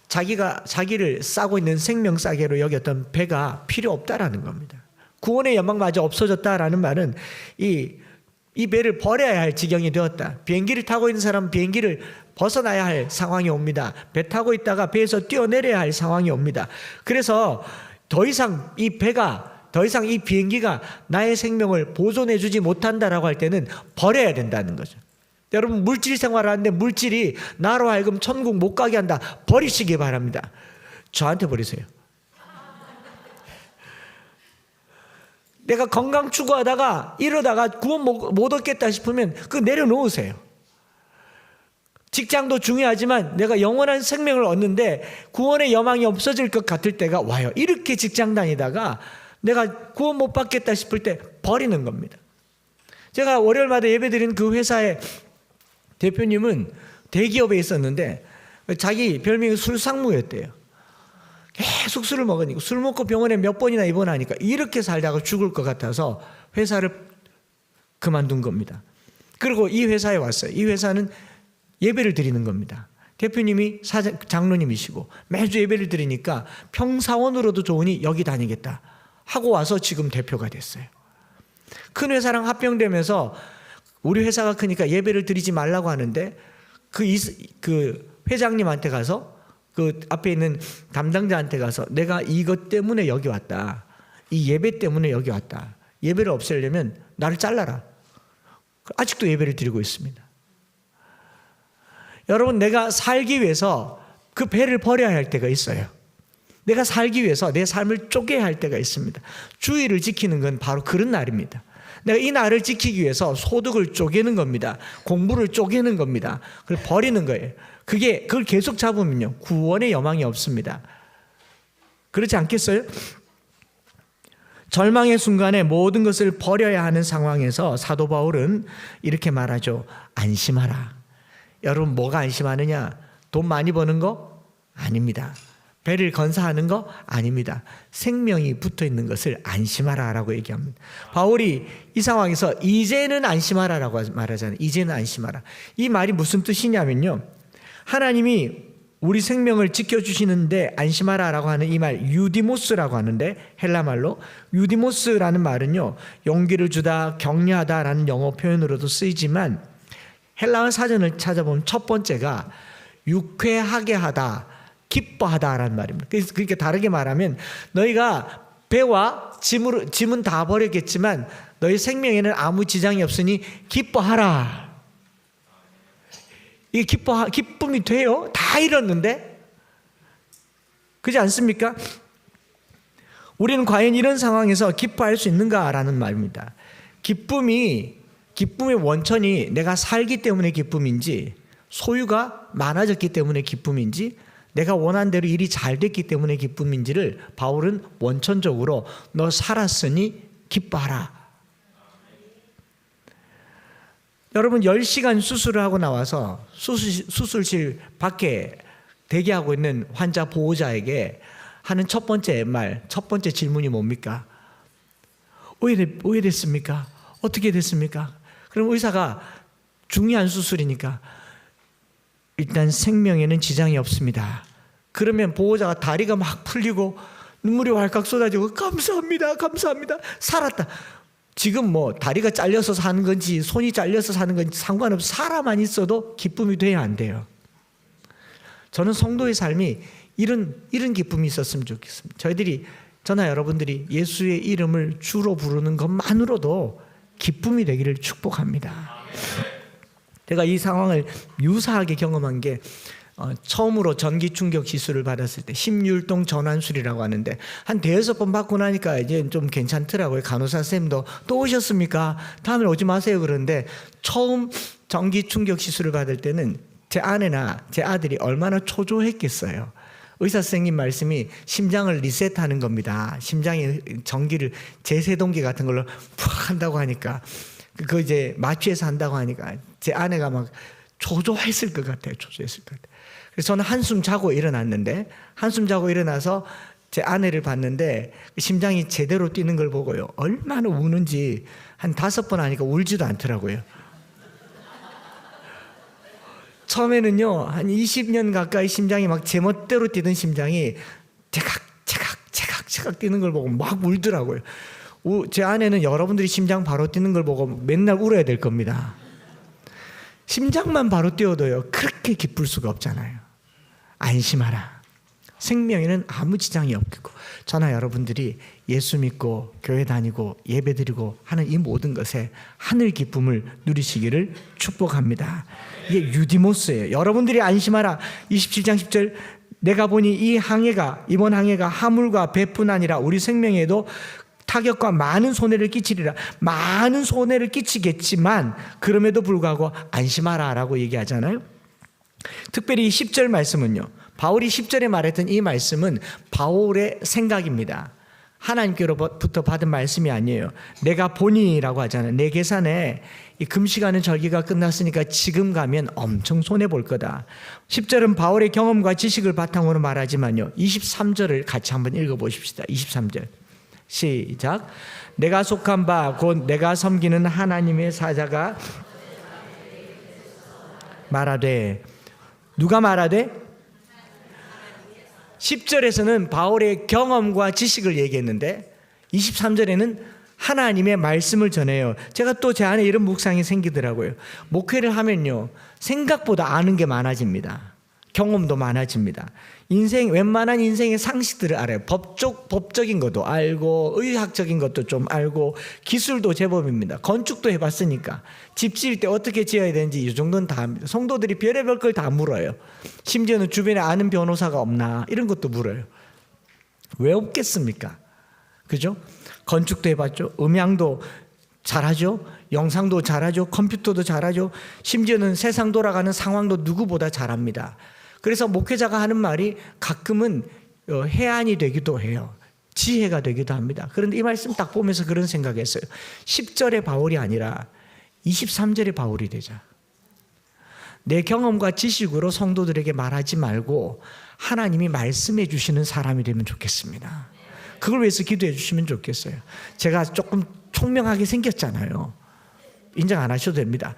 자기를 싸고 있는 생명싸개로 여겼던 배가 필요 없다라는 겁니다. 구원의 여망마저 없어졌다라는 말은 이 배를 버려야 할 지경이 되었다. 비행기를 타고 있는 사람은 비행기를 벗어나야 할 상황이 옵니다. 배 타고 있다가 배에서 뛰어내려야 할 상황이 옵니다. 그래서 더 이상 이 비행기가 나의 생명을 보존해 주지 못한다라고 할 때는 버려야 된다는 거죠. 여러분, 물질 생활을 하는데 물질이 나로 하여금 천국 못 가게 한다. 버리시기 바랍니다. 저한테 버리세요. 내가 건강 추구하다가 이러다가 구원 못 얻겠다 싶으면 그거 내려놓으세요. 직장도 중요하지만 내가 영원한 생명을 얻는데 구원의 여망이 없어질 것 같을 때가 와요. 이렇게 직장 다니다가 내가 구원 못 받겠다 싶을 때 버리는 겁니다. 제가 월요일마다 예배드린 그 회사의 대표님은 대기업에 있었는데 자기 별명이 술상무였대요. 계속 술을 먹으니까, 술 먹고 병원에 몇 번이나 입원하니까 이렇게 살다가 죽을 것 같아서 회사를 그만둔 겁니다. 그리고 이 회사에 왔어요. 이 회사는 예배를 드리는 겁니다. 대표님이 장로님이시고 매주 예배를 드리니까 평사원으로도 좋으니 여기 다니겠다 하고 와서 지금 대표가 됐어요. 큰 회사랑 합병되면서 우리 회사가 크니까 예배를 드리지 말라고 하는데 그 회장님한테 가서 그 앞에 있는 담당자한테 가서 내가 이것 때문에 여기 왔다. 이 예배 때문에 여기 왔다. 예배를 없애려면 나를 잘라라. 아직도 예배를 드리고 있습니다. 여러분, 내가 살기 위해서 그 배를 버려야 할 때가 있어요. 내가 살기 위해서 내 삶을 쪼개야 할 때가 있습니다. 주의를 지키는 건 바로 그런 날입니다. 내가 이 날을 지키기 위해서 소득을 쪼개는 겁니다. 공부를 쪼개는 겁니다. 그걸 버리는 거예요. 그걸 계속 잡으면요, 구원의 여망이 없습니다. 그렇지 않겠어요? 절망의 순간에 모든 것을 버려야 하는 상황에서 사도 바울은 이렇게 말하죠. 안심하라. 여러분, 뭐가 안심하느냐? 돈 많이 버는 거? 아닙니다. 배를 건사하는 거? 아닙니다. 생명이 붙어 있는 것을 안심하라라고 얘기합니다. 바울이 이 상황에서 이제는 안심하라라고 말하잖아요. 이제는 안심하라. 이 말이 무슨 뜻이냐면요, 하나님이 우리 생명을 지켜주시는데 안심하라라고 하는 이 말 유디모스라고 하는데, 헬라말로 유디모스라는 말은요, 용기를 주다, 격려하다라는 영어 표현으로도 쓰이지만 헬라어 사전을 찾아보면 첫 번째가 유쾌하게 하다, 기뻐하다라는 말입니다. 그러니까 다르게 말하면 너희가 배와 짐은 다 버렸겠지만 너희 생명에는 아무 지장이 없으니 기뻐하라. 이게 기쁨이 돼요? 다 잃었는데? 그렇지 않습니까? 우리는 과연 이런 상황에서 기뻐할 수 있는가라는 말입니다. 기쁨의 원천이 내가 살기 때문에 기쁨인지, 소유가 많아졌기 때문에 기쁨인지, 내가 원한 대로 일이 잘 됐기 때문에 기쁨인지를 바울은 원천적으로 너 살았으니 기뻐하라. 여러분, 10시간 수술을 하고 나와서 수술실 밖에 대기하고 있는 환자 보호자에게 하는 첫 번째 질문이 뭡니까? 왜 됐습니까? 어떻게 됐습니까? 그럼 의사가 중요한 수술이니까 일단 생명에는 지장이 없습니다. 그러면 보호자가 다리가 막 풀리고 눈물이 왈칵 쏟아지고 감사합니다. 살았다. 지금 뭐 다리가 잘려서 사는 건지 손이 잘려서 사는 건지 상관없이 사람만 있어도 기쁨이 돼야 안 돼요. 저는 성도의 삶이 이런 기쁨이 있었으면 좋겠습니다. 저나 여러분들이 예수의 이름을 주로 부르는 것만으로도 기쁨이 되기를 축복합니다. 제가 이 상황을 유사하게 경험한 게 처음으로 전기 충격 시술을 받았을 때 심율동 전환술이라고 하는데 한 대여섯 번 받고 나니까 이제 좀 괜찮더라고요. 간호사 선생님도 또 오셨습니까? 다음에 오지 마세요. 그런데 처음 전기 충격 시술을 받을 때는 제 아내나 제 아들이 얼마나 초조했겠어요. 의사 선생님 말씀이 심장을 리셋하는 겁니다. 심장에 전기를 제세동기 같은 걸로 푹 한다고 하니까 그 이제 마취해서 한다고 하니까 제 아내가 막 초조했을 것 같아요. 그래서 저는 한숨 자고 일어났는데 한숨 자고 일어나서 제 아내를 봤는데 심장이 제대로 뛰는 걸 보고요, 얼마나 우는지 한 5번 하니까 울지도 않더라고요. 처음에는요, 한 20년 가까이 심장이 막 제멋대로 뛰던 심장이 제각 뛰는 걸 보고 막 울더라고요. 제 아내는 여러분들이 심장 바로 뛰는 걸 보고 맨날 울어야 될 겁니다. 심장만 바로 뛰어도요, 그렇게 기쁠 수가 없잖아요. 안심하라. 생명에는 아무 지장이 없고, 저나 여러분들이 예수 믿고 교회 다니고 예배 드리고 하는 이 모든 것에 하늘 기쁨을 누리시기를 축복합니다. 이게 유디모스예요. 여러분들이 안심하라. 27장 10절, 내가 보니 이번 항해가 화물과 배뿐 아니라 우리 생명에도 타격과 많은 손해를 끼치리라. 많은 손해를 끼치겠지만 그럼에도 불구하고 안심하라 라고 얘기하잖아요. 특별히 10절 말씀은요, 바울이 10절에 말했던 이 말씀은 바울의 생각입니다. 하나님께로부터 받은 말씀이 아니에요. 내가 보니라고 하잖아요. 내 계산에 이 금식하는 절기가 끝났으니까 지금 가면 엄청 손해볼 거다. 10절은 바울의 경험과 지식을 바탕으로 말하지만요, 23절을 같이 한번 읽어보십시다. 23절 시작. 내가 속한 바 곧 내가 섬기는 하나님의 사자가 말하되. 누가 말하되? 10절에서는 바울의 경험과 지식을 얘기했는데 23절에는 하나님의 말씀을 전해요. 제가 또 제 안에 이런 묵상이 생기더라고요. 목회를 하면요, 생각보다 아는 게 많아집니다. 경험도 많아집니다. 웬만한 인생의 상식들을 알아요. 법적인 것도 알고, 의학적인 것도 좀 알고, 기술도 제법입니다. 건축도 해봤으니까 집 지을 때 어떻게 지어야 되는지 이 정도는 다 합니다. 성도들이 별의별 걸 다 물어요. 심지어는 주변에 아는 변호사가 없나 이런 것도 물어요. 왜 없겠습니까? 그죠? 건축도 해봤죠. 음향도 잘하죠. 영상도 잘하죠. 컴퓨터도 잘하죠. 심지어는 세상 돌아가는 상황도 누구보다 잘합니다. 그래서 목회자가 하는 말이 가끔은 해안이 되기도 해요. 지혜가 되기도 합니다. 그런데 이 말씀 딱 보면서 그런 생각했어요. 10절의 바울이 아니라 23절의 바울이 되자. 내 경험과 지식으로 성도들에게 말하지 말고 하나님이 말씀해 주시는 사람이 되면 좋겠습니다. 그걸 위해서 기도해 주시면 좋겠어요. 제가 조금 총명하게 생겼잖아요. 인정 안 하셔도 됩니다.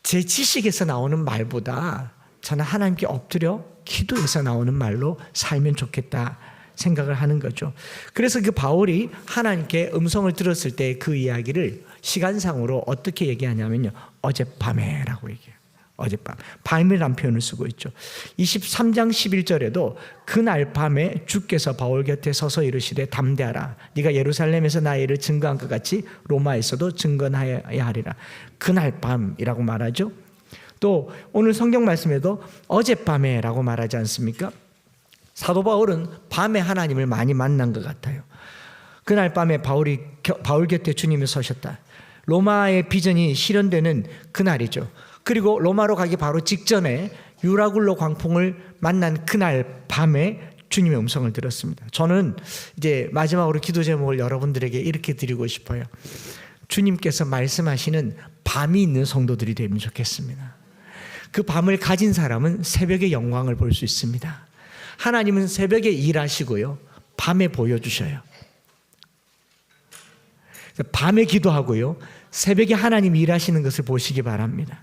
제 지식에서 나오는 말보다 저는 하나님께 엎드려 기도에서 나오는 말로 살면 좋겠다 생각을 하는 거죠. 그래서 그 바울이 하나님께 음성을 들었을 때 그 이야기를 시간상으로 어떻게 얘기하냐면요, 어젯밤에라고 얘기해요. 어젯밤, 밤이라는 표현을 쓰고 있죠. 23장 11절에도 그날 밤에 주께서 바울 곁에 서서 이르시되 담대하라. 네가 예루살렘에서 나의 일을 증거한 것 같이 로마에서도 증거하여야 하리라. 그날 밤이라고 말하죠. 또 오늘 성경 말씀에도 어젯밤에라고 말하지 않습니까? 사도 바울은 밤에 하나님을 많이 만난 것 같아요. 그날 밤에 바울 곁에 주님이 서셨다. 로마의 비전이 실현되는 그날이죠. 그리고 로마로 가기 바로 직전에 유라굴로 광풍을 만난 그날 밤에 주님의 음성을 들었습니다. 저는 이제 마지막으로 기도 제목을 여러분들에게 이렇게 드리고 싶어요. 주님께서 말씀하시는 밤이 있는 성도들이 되면 좋겠습니다. 그 밤을 가진 사람은 새벽의 영광을 볼 수 있습니다. 하나님은 새벽에 일하시고요, 밤에 보여주셔요. 밤에 기도하고요, 새벽에 하나님이 일하시는 것을 보시기 바랍니다.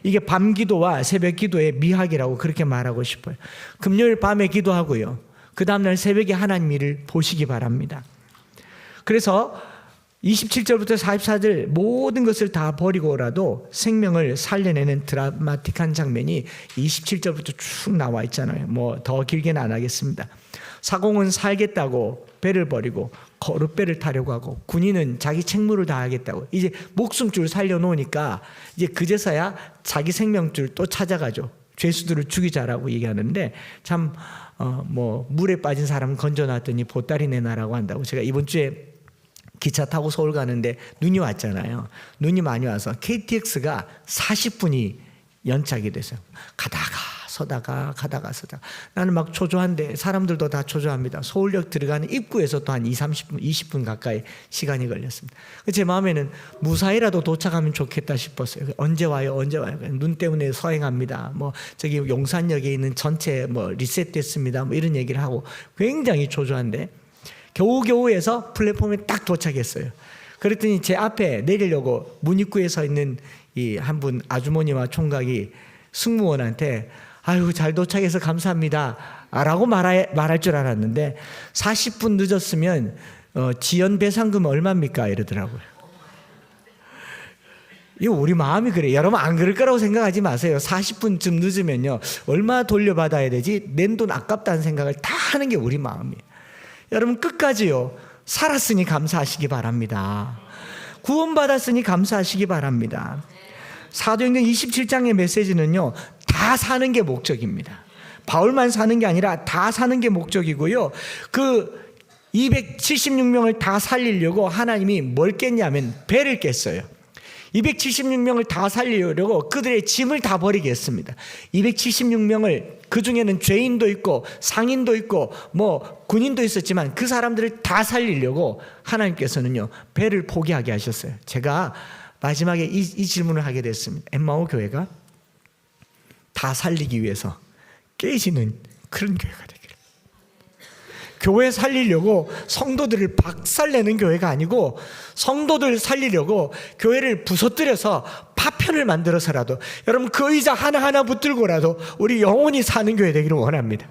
이게 밤 기도와 새벽 기도의 미학이라고 그렇게 말하고 싶어요. 금요일 밤에 기도하고요, 그 다음날 새벽에 하나님 일을 보시기 바랍니다. 그래서 27절부터 44절 모든 것을 다 버리고라도 생명을 살려내는 드라마틱한 장면이 27절부터 쭉 나와 있잖아요. 뭐 더 길게는 안 하겠습니다. 사공은 살겠다고 배를 버리고 거룻배를 타려고 하고, 군인은 자기 책무를 다하겠다고 이제 목숨줄 살려놓으니까 이제 그제서야 자기 생명줄 또 찾아가죠. 죄수들을 죽이자라고 얘기하는데 참 뭐 물에 빠진 사람 건져놨더니 보따리 내놔라고 한다고. 제가 이번 주에 기차 타고 서울 가는데 눈이 왔잖아요. 눈이 많이 와서 KTX가 40분이 연착이 됐어요. 가다가 서다가 나는 막 초조한데 사람들도 다 초조합니다. 서울역 들어가는 입구에서 또 한 30분, 20분 가까이 시간이 걸렸습니다. 제 마음에는 무사히라도 도착하면 좋겠다 싶었어요. 언제 와요? 눈 때문에 서행합니다. 뭐 저기 용산역에 있는 전체 뭐 리셋됐습니다. 뭐 이런 얘기를 하고 굉장히 초조한데 겨우겨우해서 플랫폼에 딱 도착했어요. 그랬더니 제 앞에 내리려고 문 입구에 서 있는 이 한 분 아주머니와 총각이 승무원한테 아유 잘 도착해서 감사합니다 라고 말할 줄 알았는데 40분 늦었으면 지연 배상금 얼마입니까? 이러더라고요. 이거 우리 마음이 그래요. 여러분 안 그럴 거라고 생각하지 마세요. 40분쯤 늦으면요 얼마 돌려받아야 되지? 낸 돈 아깝다는 생각을 다 하는 게 우리 마음이에요. 여러분 끝까지요 살았으니 감사하시기 바랍니다. 구원받았으니 감사하시기 바랍니다. 사도행전 27장의 메시지는요 다 사는 게 목적입니다. 바울만 사는 게 아니라 다 사는 게 목적이고요. 그 276명을 다 살리려고 하나님이 뭘 깼냐면 배를 깼어요. 276명을 다 살리려고 그들의 짐을 다 버리게 했습니다. 276명을 그 중에는 죄인도 있고 상인도 있고 뭐 군인도 있었지만 그 사람들을 다 살리려고 하나님께서는요 배를 포기하게 하셨어요. 제가 마지막에 이 질문을 하게 됐습니다. 엠마오 교회가 다 살리기 위해서 깨지는 그런 교회가 되기를. 교회 살리려고 성도들을 박살내는 교회가 아니고 성도들 살리려고 교회를 부서뜨려서 파편을 만들어서라도 여러분 그 의자 하나하나 붙들고라도 우리 영원히 사는 교회 되기를 원합니다.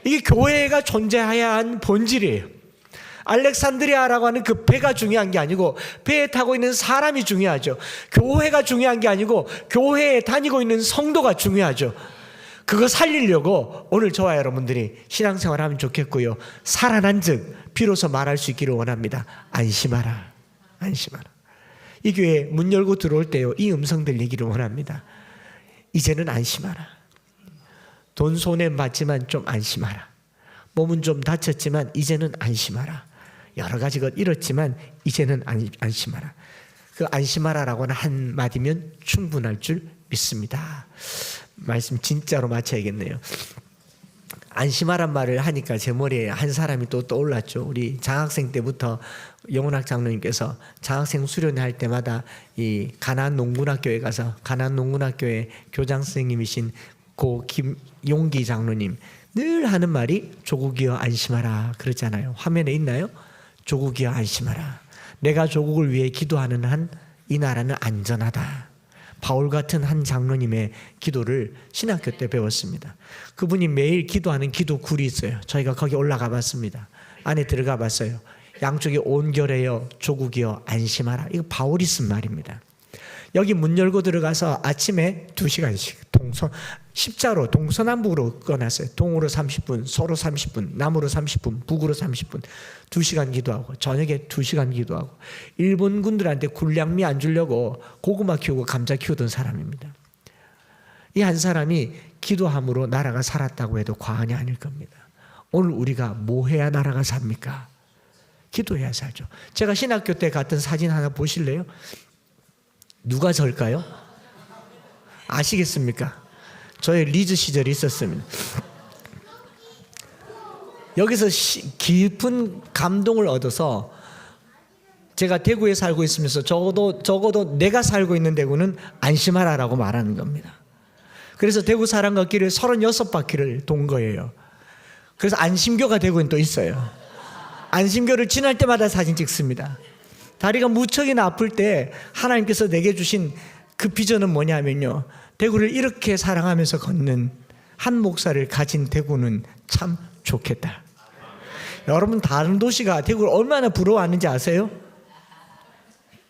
이게 교회가 존재해야 한 본질이에요. 알렉산드리아라고 하는 그 배가 중요한 게 아니고 배에 타고 있는 사람이 중요하죠. 교회가 중요한 게 아니고 교회에 다니고 있는 성도가 중요하죠. 그거 살리려고 오늘 저와 여러분들이 신앙생활을 하면 좋겠고요. 살아난 즉 비로소 말할 수 있기를 원합니다. 안심하라. 안심하라. 이 교회 문 열고 들어올 때요 이 음성 들리기를 원합니다. 이제는 안심하라. 돈 손해 봤지만 좀 안심하라. 몸은 좀 다쳤지만 이제는 안심하라. 여러 가지 것 잃었지만 이제는 안심하라. 그 안심하라라고는 한마디면 충분할 줄 믿습니다. 말씀 진짜로 마쳐야겠네요. 안심하란 말을 하니까 제 머리에 한 사람이 또 떠올랐죠. 우리 장학생 때부터 영원학 장로님께서 장학생 수련회 할 때마다 이 가나안 농군학교에 가서 가나안 농군학교의 교장 선생님이신 고 김용기 장로님 늘 하는 말이 조국이여 안심하라 그러잖아요. 화면에 있나요? 조국이여 안심하라. 내가 조국을 위해 기도하는 한 이 나라는 안전하다. 바울 같은 한 장로님의 기도를 신학교 때 배웠습니다. 그분이 매일 기도하는 기도굴이 있어요. 저희가 거기 올라가 봤습니다. 안에 들어가 봤어요. 양쪽에 온결하여 조국이여 안심하라. 이거 바울이 쓴 말입니다. 여기 문 열고 들어가서 아침에 2시간씩 십자로 동서남북으로 꺼놨어요. 동으로 30분, 서로 30분, 남으로 30분, 북으로 30분 2시간 기도하고 저녁에 2시간 기도하고 일본 군들한테 군량미 안 주려고 고구마 키우고 감자 키우던 사람입니다. 이 한 사람이 기도함으로 나라가 살았다고 해도 과언이 아닐 겁니다. 오늘 우리가 뭐 해야 나라가 삽니까? 기도해야 살죠. 제가 신학교 때 갔던 사진 하나 보실래요? 누가 절까요? 아시겠습니까? 저의 리즈 시절이 있었습니다. 여기서 깊은 감동을 얻어서 제가 대구에 살고 있으면서 적어도 내가 살고 있는 대구는 안심하라라고 말하는 겁니다. 그래서 대구 사람 걷기를 36바퀴를 돈 거예요. 그래서 안심교가 대구엔 또 있어요. 안심교를 지날 때마다 사진 찍습니다. 다리가 무척이나 아플 때 하나님께서 내게 주신 그 비전은 뭐냐면요. 대구를 이렇게 사랑하면서 걷는 한 목사를 가진 대구는 참 좋겠다. 여러분 다른 도시가 대구를 얼마나 부러워하는지 아세요?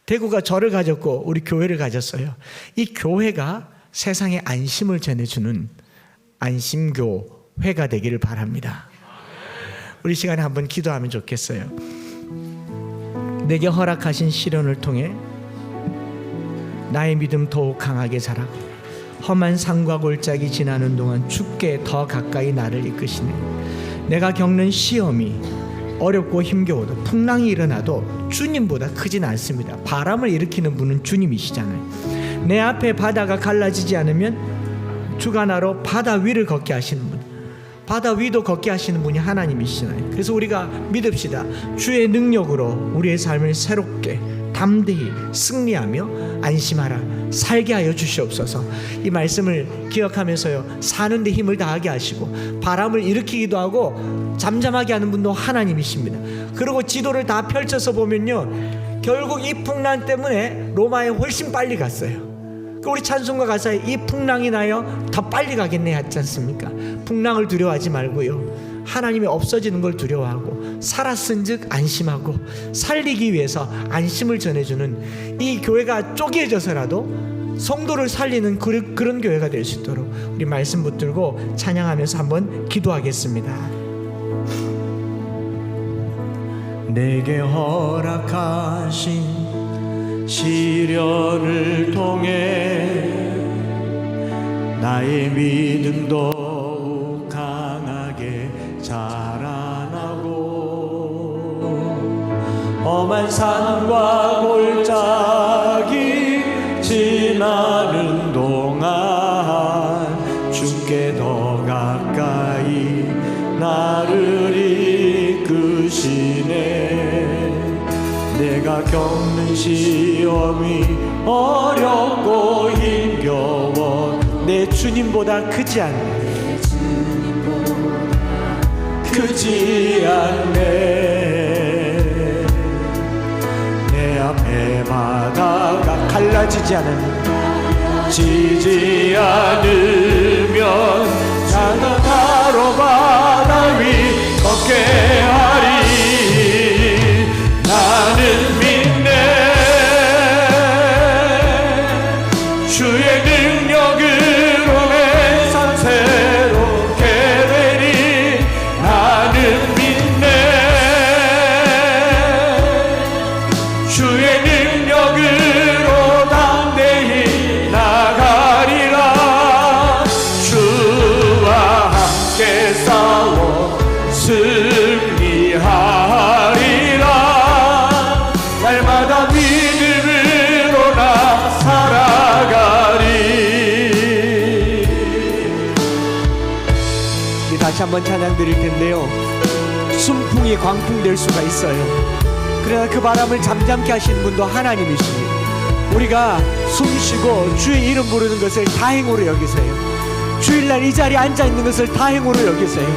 대구가 저를 가졌고 우리 교회를 가졌어요. 이 교회가 세상에 안심을 전해주는 안심교회가 되기를 바랍니다. 우리 시간에 한번 기도하면 좋겠어요. 내게 허락하신 시련을 통해 나의 믿음 더욱 강하게 자라고 험한 산과 골짜기 지나는 동안 주께 더 가까이 나를 이끄시네. 내가 겪는 시험이 어렵고 힘겨워도 풍랑이 일어나도 주님보다 크진 않습니다. 바람을 일으키는 분은 주님이시잖아요. 내 앞에 바다가 갈라지지 않으면 주가 나로 바다 위를 걷게 하시는 분, 바다 위도 걷게 하시는 분이 하나님이시나요? 그래서 우리가 믿읍시다. 주의 능력으로 우리의 삶을 새롭게 담대히 승리하며 안심하라 살게 하여 주시옵소서. 이 말씀을 기억하면서요, 사는데 힘을 다하게 하시고 바람을 일으키기도 하고 잠잠하게 하는 분도 하나님이십니다. 그리고 지도를 다 펼쳐서 보면요, 결국 이 풍랑 때문에 로마에 훨씬 빨리 갔어요. 우리 찬송가 가사에 이 풍랑이 나요 더 빨리 가겠네 했지 않습니까? 풍랑을 두려워하지 말고요, 하나님이 없어지는 걸 두려워하고 살았은즉 안심하고 살리기 위해서 안심을 전해주는 이 교회가 쪼개져서라도 성도를 살리는 그런 교회가 될 수 있도록 우리 말씀 붙들고 찬양하면서 한번 기도하겠습니다. 내게 허락하신 시련을 통해 나의 믿음 더욱 강하게 자라나고 험한 산과 골짜기 지나는 동안 주께 더 가까이 나를 이끄시네. 내가 겪는 시험이 어렵고 힘겨워 내 주님보다 크지 않네, 크지 않네. 내 앞에 바다가 갈라지지 않으면 나는 바로 바다 위 걷게 하리. 나는 믿네. 주의 능력으로 내 삶 새롭게 되리. 나는 믿네. 주의 능력으로 담대히 나가리라. 주와 함께 싸워 승리하리라. 날마다 믿음으로 나 살아가리. 우리 다시 한번 찬양 드릴 텐데요, 순풍이 광풍 될 수가 있어요. 그러나 그 바람을 잠잠케 하시는 분도 하나님이십니다. 우리가 숨쉬고 주의 이름 부르는 것을 다행으로 여기세요. 주일날 이 자리에 앉아있는 것을 다행으로 여기세요.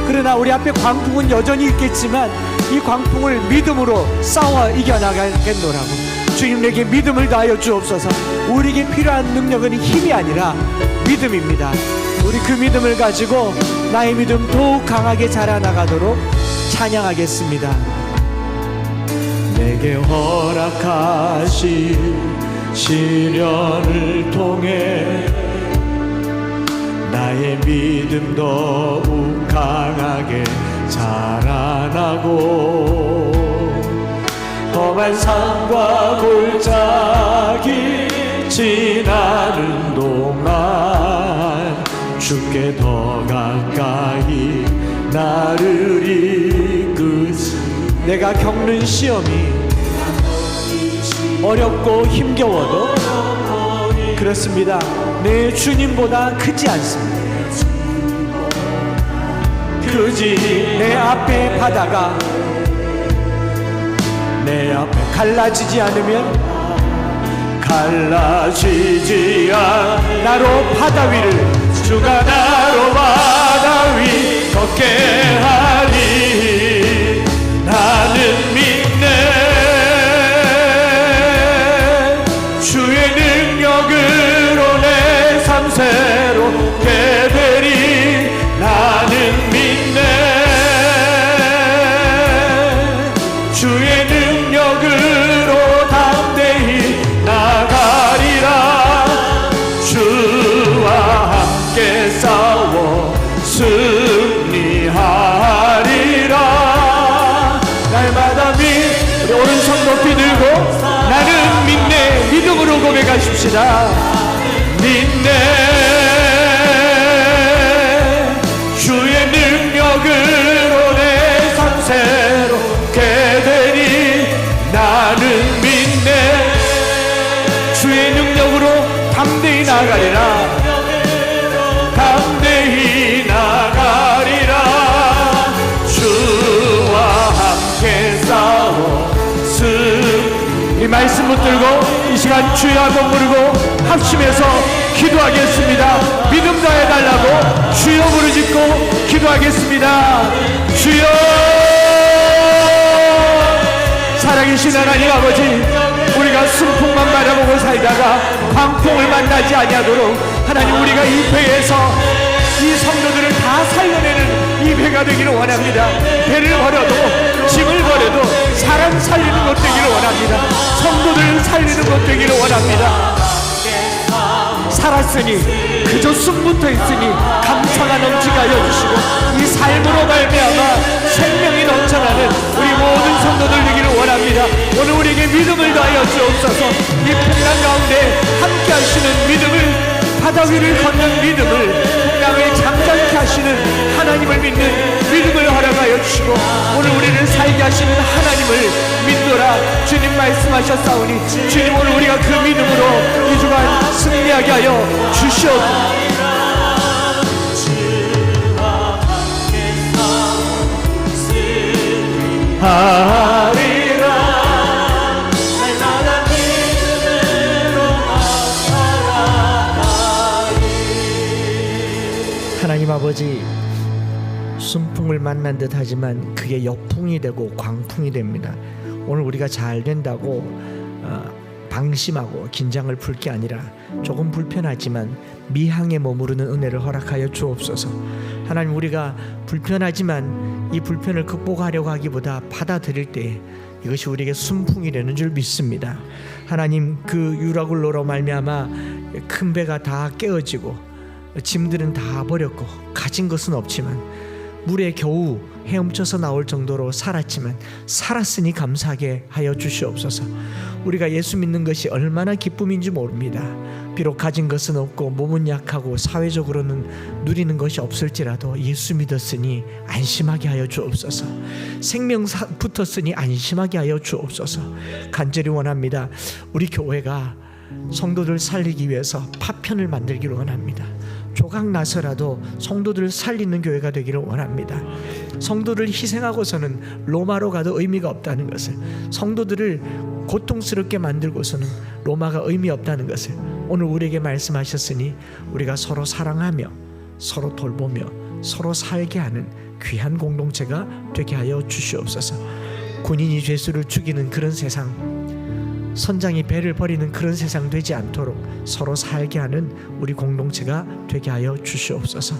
그러나 우리 앞에 광풍은 여전히 있겠지만 이 광풍을 믿음으로 싸워 이겨나가겠노라고. 주님, 내게 믿음을 다하여 주옵소서. 우리에게 필요한 능력은 힘이 아니라 믿음입니다. 우리 그 믿음을 가지고 나의 믿음 더욱 강하게 자라나가도록 찬양하겠습니다. 내게 허락하신 시련을 통해 나의 믿음 더욱 강하게 자라나고 험한 산과 골짜기 지나는 동안 주께 더 가까이 나를 이끄시. 내가 겪는 시험이 어렵고 힘겨워도 그렇습니다. 내 주님보다 크지 않습니다. 크지. 내 앞에 바다가 내 앞에 갈라지지 않으면 갈라지지 않 나로 바다 위를 주가 나로 바다 위 걷게 하리. 나는 믿네. 주의 능력으로 내 삶 새롭게 되리. 나는 믿네. 주의 능력으로 담대히 나가리라. 주와 함께 싸워 승리하리라. 날마다 우리 오른손 높이 들고 나는 믿네. 믿음으로 고백하십시다. 믿네. 주의 능력으로 내 삶 새롭게 되니. 나는 믿네. 주의 능력으로 담대히 나가리라. 말씀 붙들고 이 시간 주여 한번 부르고 합심해서 기도하겠습니다. 믿음 다해달라고 주여 부르짖고 기도하겠습니다. 주여. 살아계신 하나님 아버지, 우리가 순풍만 바라보고 살다가 광풍을 만나지 아니하도록 하나님, 우리가 이 배에서 이 성도들을 다 살려내는 이 배가 되기를 원합니다. 배를 버려도, 짐을 버려도 사람 살리는 것 되기를 원합니다. 성도들 살리는 것 되기를 원합니다. 살았으니 그저 숨부터 있으니 감사가 넘치게 하여 주시고, 이 삶으로 말미암아 생명이 넘쳐나는 우리 모든 성도들 되기를 원합니다. 오늘 우리에게 믿음을 더하여 주옵소서. 이 풍랑 가운데 함께 하시는 믿음을, 바다 위를 걷는 믿음을, 풍랑을 잠잠케 하시는 하나님을 믿는 믿음을 허락하여 주시고, 오늘 우리를 살게 하시는 하나님을 믿노라 주님 말씀하셨사오니, 주님 오늘 우리가 그 믿음으로 이 주간 승리하게 하여 주시옵소서. 하리라 날마다 믿음으로 살아가리. 하나님 아버지, 순풍을 만난 듯 하지만 그게 역풍이 되고 광풍이 됩니다. 오늘 우리가 잘 된다고 방심하고 긴장을 풀 게 아니라 조금 불편하지만 미항에 머무르는 은혜를 허락하여 주옵소서. 하나님, 우리가 불편하지만 이 불편을 극복하려고 하기보다 받아들일 때 이것이 우리에게 순풍이 되는 줄 믿습니다. 하나님, 그 유라굴로로 말미암아 큰 배가 다 깨어지고 짐들은 다 버렸고 가진 것은 없지만 물에 겨우 헤엄쳐서 나올 정도로 살았지만 살았으니 감사하게 하여 주시옵소서. 우리가 예수 믿는 것이 얼마나 기쁨인지 모릅니다. 비록 가진 것은 없고 몸은 약하고 사회적으로는 누리는 것이 없을지라도 예수 믿었으니 안심하게 하여 주옵소서. 생명 붙었으니 안심하게 하여 주옵소서. 간절히 원합니다. 우리 교회가 성도들 살리기 위해서 파편을 만들기를 원합니다. 조각 나서라도 성도들을 살리는 교회가 되기를 원합니다. 성도를 희생하고서는 로마로 가도 의미가 없다는 것을, 성도들을 고통스럽게 만들고서는 로마가 의미 없다는 것을 오늘 우리에게 말씀하셨으니, 우리가 서로 사랑하며 서로 돌보며 서로 살게 하는 귀한 공동체가 되게 하여 주시옵소서. 군인이 죄수를 죽이는 그런 세상, 선장이 배를 버리는 그런 세상 되지 않도록 서로 살게 하는 우리 공동체가 되게 하여 주시옵소서.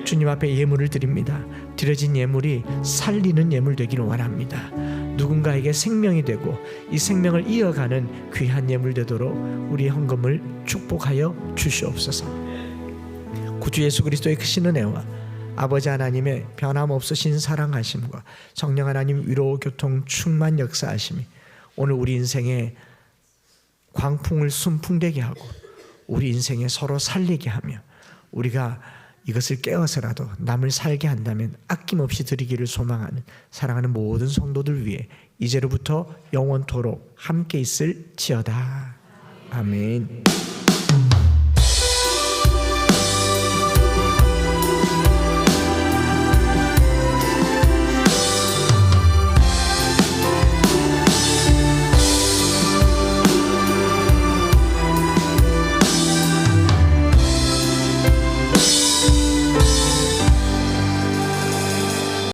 주님 앞에 예물을 드립니다. 드려진 예물이 살리는 예물 되기를 원합니다. 누군가에게 생명이 되고 이 생명을 이어가는 귀한 예물 되도록 우리의 헌금을 축복하여 주시옵소서. 구주 예수 그리스도의 크신 은혜와 아버지 하나님의 변함없으신 사랑하심과 성령 하나님 위로 교통 충만 역사하심이 오늘 우리 인생에 광풍을 순풍되게 하고 우리 인생에 서로 살리게 하며, 우리가 이것을 깨어서라도 남을 살게 한다면 아낌없이 드리기를 소망하는 사랑하는 모든 성도들 위해 이제로부터 영원토록 함께 있을지어다. 아멘.